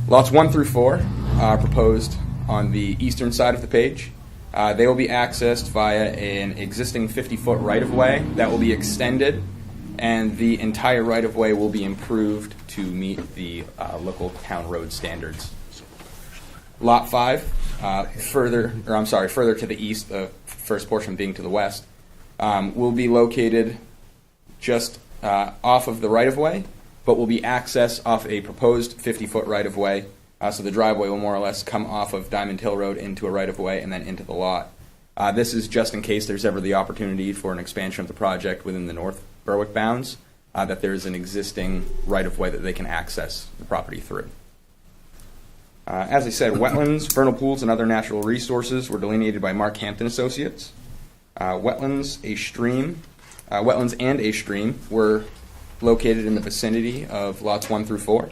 Lots 1 through 4 are proposed on the eastern side of the page. They will be accessed via an existing 50-foot right-of-way that will be extended, and the entire right-of-way will be improved to meet the local town road standards. Lot 5, further to the east, the first portion being to the west, will be located just off of the right-of-way, but will be accessed off a proposed 50-foot right-of-way. So the driveway will more or less come off of Diamond Hill Road into a right-of-way and then into the lot. This is just in case there's ever the opportunity for an expansion of the project within the North Berwick bounds, that there is an existing right-of-way that they can access the property through. As I said, wetlands, vernal pools, and other natural resources were delineated by Mark Hampton Associates. Wetlands and a stream were located in the vicinity of lots 1 through 4.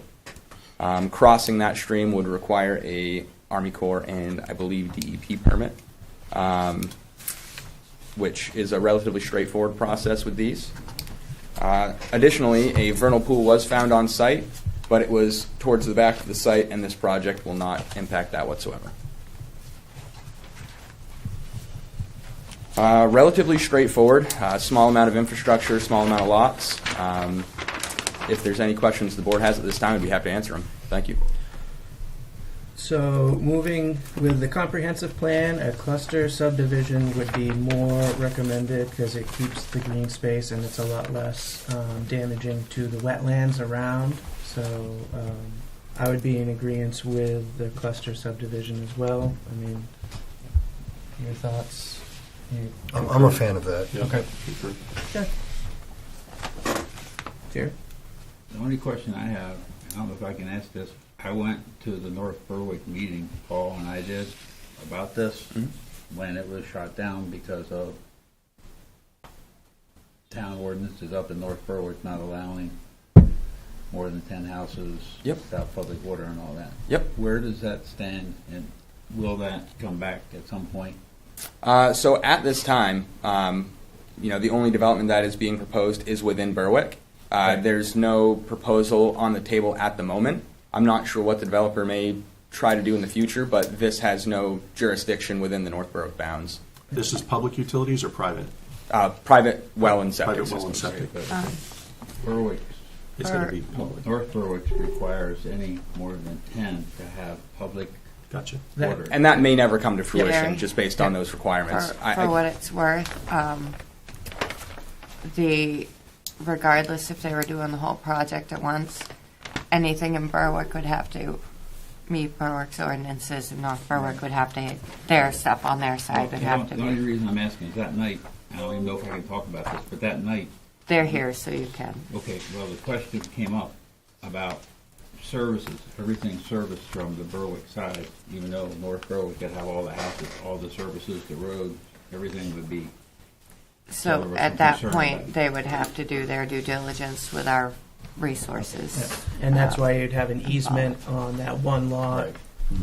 Crossing that stream would require a Army Corps and, I believe, DEP permit, which is a relatively straightforward process with these. Additionally, a vernal pool was found on site, but it was towards the back of the site, and this project will not impact that whatsoever. Relatively straightforward, small amount of infrastructure, small amount of lots. If there's any questions the board has at this time, I'd be happy to answer them. Thank you. So moving with the comprehensive plan, a cluster subdivision would be more recommended because it keeps the green space and it's a lot less damaging to the wetlands around. So I would be in agreement with the cluster subdivision as well. I mean, your thoughts? I'm a fan of that. Yeah. Okay. Okay. Here. The only question I have, I don't know if I can ask this, I went to the North Berwick meeting, Paul and I did, about this, when it was shot down because of town ordinances up in North Berwick not allowing more than 10 houses without public water and all that. Yep. Where does that stand, and will that come back at some point? So at this time, the only development that is being proposed is within Berwick. There's no proposal on the table at the moment. I'm not sure what the developer may try to do in the future, but this has no jurisdiction within the North Berwick bounds. This is public utilities or private? Private well and septic Private well and systems. septic. Berwick. It's going to be public. North Berwick requires any more than 10 to have public water. And that may never come to fruition Gary? just based on those requirements. For what it's worth, regardless if they were doing the whole project at once, anything in Berwick would have to meet Berwick's ordinances, and North Berwick would have to, their stuff on their side would have to The only be. reason I'm asking is that night, I don't even know if I can talk about this, but that night. They're here, so you can. Okay, well, the question came up about services, everything serviced from the Berwick side, even though North Berwick could have all the houses, all the services, the road, everything would be. So there at was that some concern point, about they would have to do their due diligence with our resources. And that's why you'd have an easement on that one lot,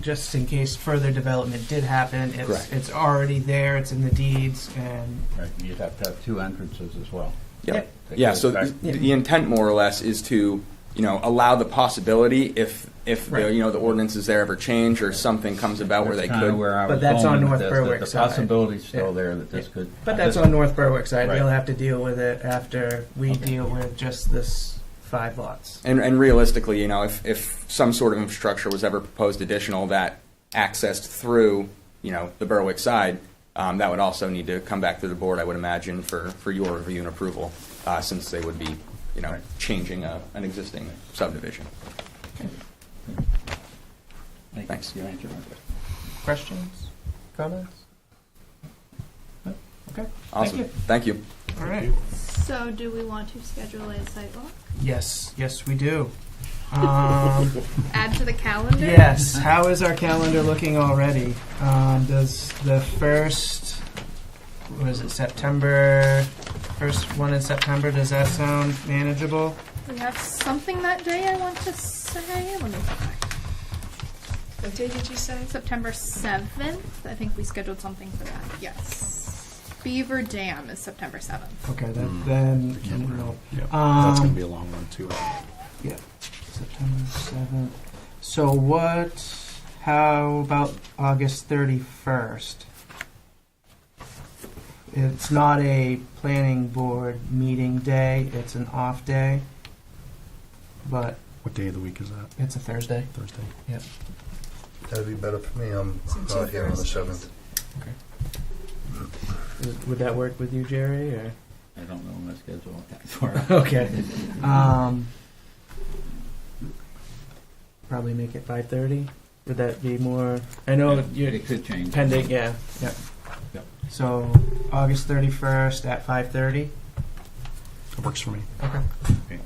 just in case further development did happen. Correct. It's already there, it's in the deeds, and Right, you'd have to have 2 entrances as well. Yep. That Yeah, goes so back- the intent more or less is to, allow the possibility if the ordinance is there ever change or something comes about where they That's kinda could. where I But was that's going on with North this, Berwick that the side. possibility's still Yeah. there that this could. But that's on North Berwick side. Right. We'll have to deal with it after we deal with just this 5 lots. And realistically, if some sort of infrastructure was ever proposed additional that accessed through, the Berwick side, that would also need to come back to the board, I would imagine, for your review and approval, since they would be, changing an existing subdivision. Thanks. You answered my question. Questions? Comments? No? Okay. Awesome. Thank you. Thank you. All right. So do we want to schedule a site walk? Yes, we do. Add to the calendar? Yes. How is our calendar looking already? Does the first September, first one in September, does that sound manageable? We have something that day I want to say. Let me check. What day did you say? September 7th. I think we scheduled something for that. Yes. Beaver Dam is September 7th. Okay, then no. That's going to be a long one, too. Yeah, September 7th. So how about August 31st? It's not a planning board meeting day, it's an off day, but What day of the week is that? it's a Thursday. Thursday. Yep. That'd be better for me. I'm Since not here on the Thursdays. 7th. Would that work with you, Jerry, or? I don't know my schedule that far. Okay. Probably make it 5:30. Would that be more? I know you're It could change. pending. Yeah. Yep. Yep. So August 31st at 5:30. It works for me. Okay.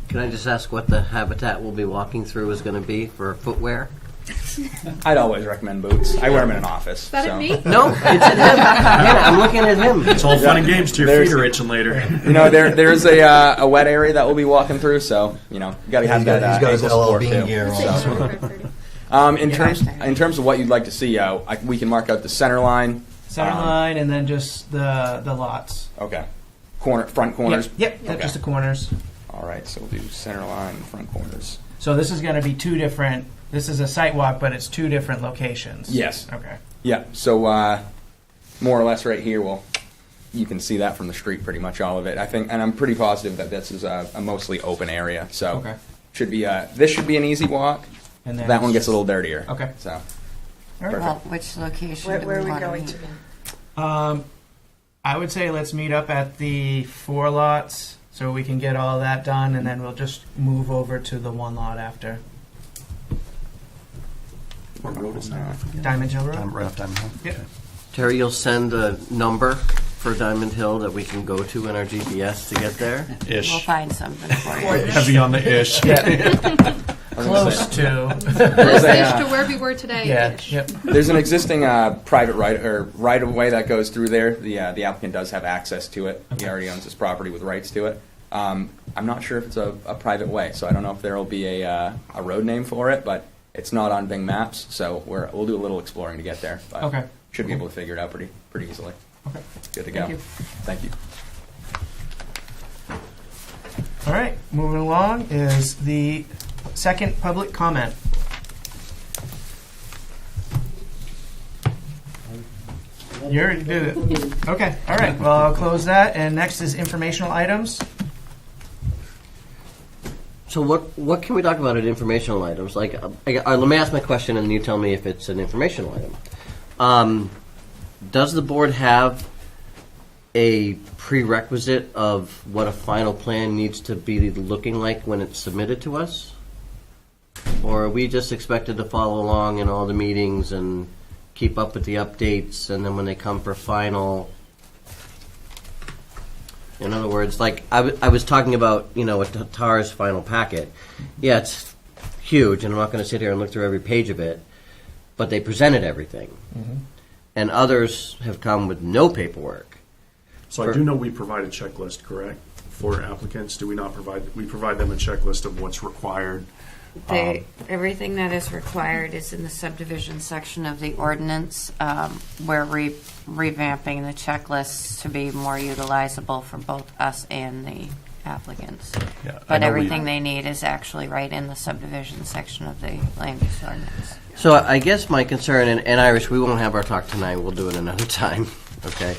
Can I just ask what the habitat we'll be walking through is going to be for footwear? I'd always recommend boots. I wear them in an office. Is that so. at me? No, it's at him. Yeah, I'm looking at him. It's all fun and games till your There's- feet are itching later. There's a wet area that we'll be walking through, so you got to have He's got- that he's got his ankle LL support Bean too. gear So. In terms of what you'd like to see, we can mark out the center line. Center line, and then just the lots. Okay. Front corners. Yep. Okay. Just the corners. All right, so we'll do center line, front corners. So this is going to be two different. This is a site walk, but it's two different locations. Yes. Okay. Yeah. So more or less right here, you can see that from the street, pretty much all of it. I think, and I'm pretty positive that this is a mostly open area. So Okay. should be this should be an easy walk. And then that one gets a little dirtier. Okay. So. All right. Well, which location do Where are we we want to going meet? to? I would say let's meet up at the 4 lots so we can get all that done, and then we'll just move over to the 1 lot after. What road is that? Diamond Hill Road? Right off Diamond Hill? Yep. Terry, you'll send a number for Diamond Hill that we can go to in our GPS to get there? We'll find something for you. Heavy on the ish. Close to. Close-ish to where we were today. Yeah. Yep. There's an existing private right of way that goes through there. The applicant does have access to it. He already owns his property with rights to it. I'm not sure if it's a private way, so I don't know if there will be a road name for it, but it's not on Bing Maps, so we'll do a little exploring to get there. But Okay. should be able to figure it out pretty easily. Okay. Good to go. Thank you. Thank you. All right. Moving along is the second public comment. You already did it. Okay. All right. Well, I'll close that. And next is informational items. So what can we talk about at informational items? Like, let me ask my question, and you tell me if it's an informational item. Does the board have a prerequisite of what a final plan needs to be looking like when it's submitted to us? Or are we just expected to follow along in all the meetings and keep up with the updates, and then when they come for final? In other words, like I was talking about, a TAR's final packet. Yeah, it's huge, and I'm not going to sit here and look through every page of it, but they presented everything. Mm-hmm. And others have come with no paperwork. So I do know we provide a checklist, correct, for applicants. Do we not provide? We provide them a checklist of what's required. Everything that is required is in the subdivision section of the ordinance. We're revamping the checklist to be more utilizable for both us and the applicants. Yeah, I But know everything they need is actually right in the subdivision section of the land use ordinance. So I guess my concern, and Irish, we won't have our talk tonight. We'll do it another time, okay?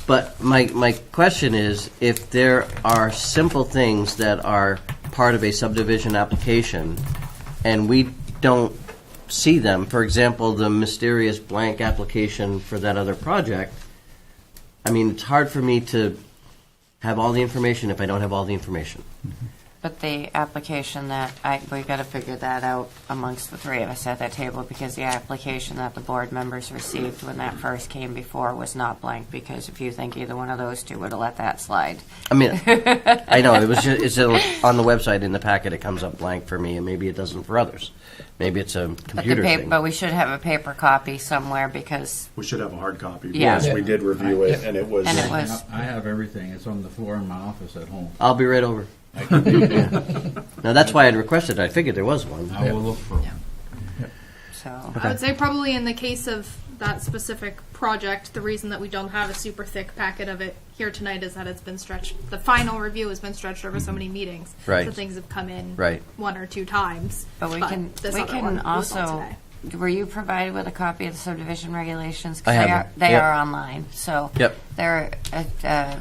But my question is, if there are simple things that are part of a subdivision application and we don't see them, for example, the mysterious blank application for that other project, I mean, it's hard for me to have all the information if I don't have all the information. But the application we've got to figure that out amongst the three of us at that table, because the application that the board members received when that first came before was not blank, because if you think either one of those two would have let that slide. I mean, I know, it's on the website in the packet, it comes up blank for me, and maybe it doesn't for others. Maybe it's a computer thing. But we should have a paper copy somewhere, because We should have a hard copy. Yeah. Yes, we did review it, and it was. And it was- I have everything. It's on the floor in my office at home. I'll be right over. Yeah. Now, that's why I'd requested it. I figured there was one. I will look for one. So I would say probably in the case of that specific project, the reason that we don't have a super thick packet of it here tonight is that it's been stretched. The final review has been stretched over so many meetings. Right. So things have come in Right. 1 or 2 times. But we this can other one was all also. today. Were you provided with a copy of the subdivision regulations? 'Cause I have they are, them. they Yep. are online, so Yep. they're a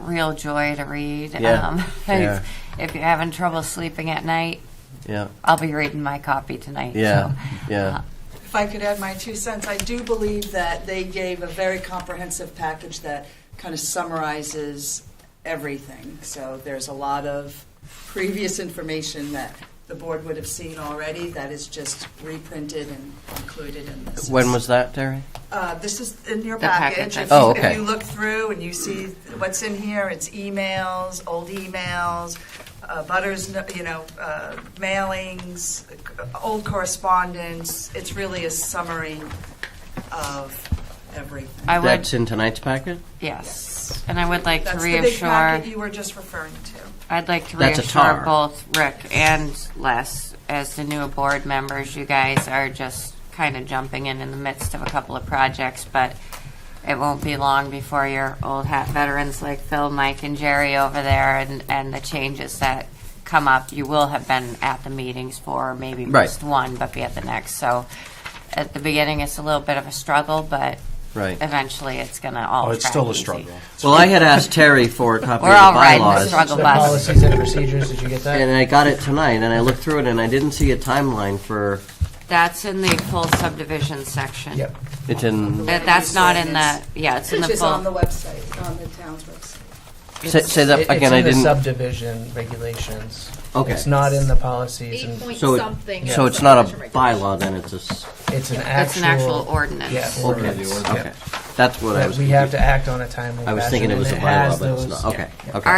real joy to read. Yeah. Yeah. If you're having trouble sleeping at night, Yeah. I'll be reading my copy tonight. Yeah. So. Yeah. If I could add my 2 cents, I do believe that they gave a very comprehensive package that kind of summarizes everything. So there's a lot of previous information that the board would have seen already that is just reprinted and included in this. When was that, Terry? This is in your The package. package. Oh, okay. If you look through and you see what's in here, it's emails, old emails, butters, mailings, old correspondence. It's really a summary of everything. That's in tonight's packet? Yes, and I would like That's to the big reassure. packet you were just referring to. I'd like to That's a reassure tar. both Rick and Les, as the new board members, you guys are just kind of jumping in the midst of a couple of projects, but it won't be long before your old hat veterans like Phil, Mike, and Jerry over there, and the changes that come up, you will have been at the meetings for, maybe Right. missed one, but be at the next. So at the beginning, it's a little bit of a struggle, but Right. eventually it's going to all Oh, it's track still a easy. struggle. Well, I had asked Terry for a copy We're of the all riding the bylaws. struggle The bus. policies and procedures, did you get that? And I got it tonight, and I looked through it, and I didn't see a timeline for, That's in the full subdivision section. Yep. it's in, That's not in the, yeah, it's in the Which is full. on the website, on the town's website. say that again, I It's in didn't. the subdivision regulations. Okay. It's not in the policies. And So, so it's not a bylaw, then, it's a, it's an It's an actual ordinance. Yeah, okay, ordinance. okay. That's what I That was. we have to act on a timely I was fashion, thinking it was and a bylaw, has but it's those- not. Okay, yeah. okay.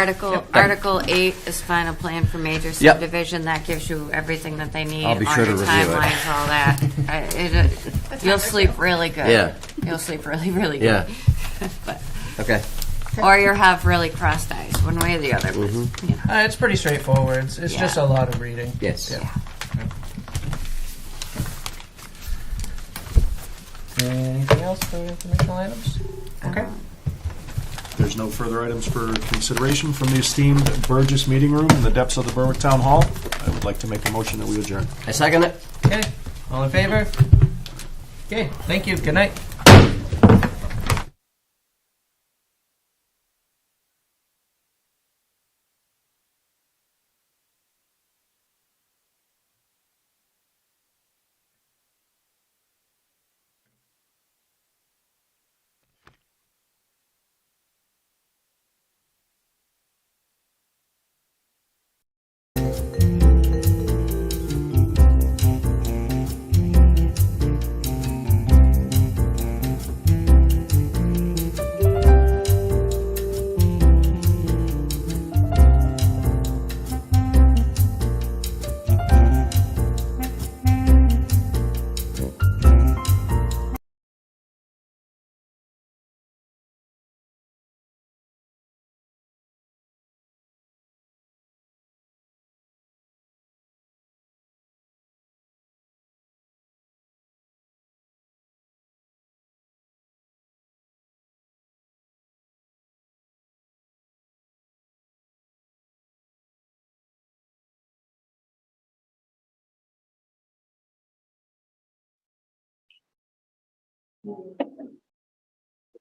Article 8 is final plan for major Yep. subdivision. That gives you everything that they need. I'll be sure to on your review it. timelines, all that. You'll sleep really good. Yeah. You'll sleep really, really Yeah. good. But, Okay. or you'll have really crossed eyes, one way or the other. Mm-hmm. You know. It's pretty straightforward. It's Yeah. just a lot of reading. Yes. Yeah. Anything else for informational items? Okay. There's no further items for consideration from the esteemed Burgess Meeting Room in the depths of the Berwick Town Hall. I would like to make a motion that we adjourn. I second it. Okay. All in favor? Okay. Thank you. Good night.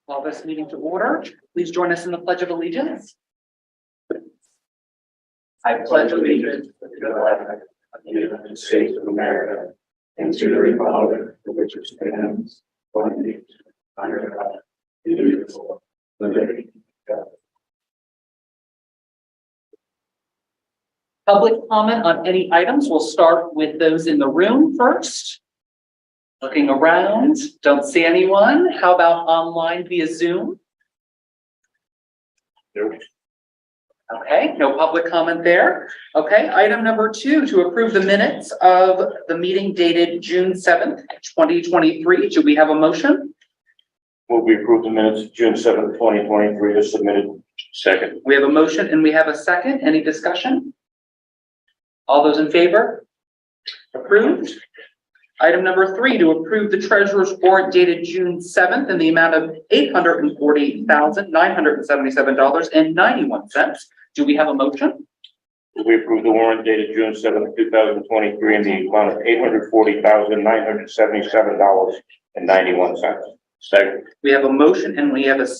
Call this meeting to order. Please join us in the Pledge of Allegiance. I pledge allegiance to the flag of the United States of America and to the republic for which it stands, one nation, under God, indivisible, with liberty and justice. Public comment on any items. We'll start with those in the room first. Looking around, don't see anyone. How about online via Zoom? Okay, no public comment there. Okay, item number 2, to approve the minutes of the meeting dated June 7th, 2023. Do we have a motion? Will we approve the minutes of June 7th, 2023 as submitted? Second. We have a motion and we have a second. Any discussion? All those in favor? Approved. Item number 3, to approve the treasurer's warrant dated June 7th in the amount of $848,977.91. Do we have a motion? Will we approve the warrant dated June 7th, 2023 in the amount of $840,977.91? Second. We have a motion and we have a second.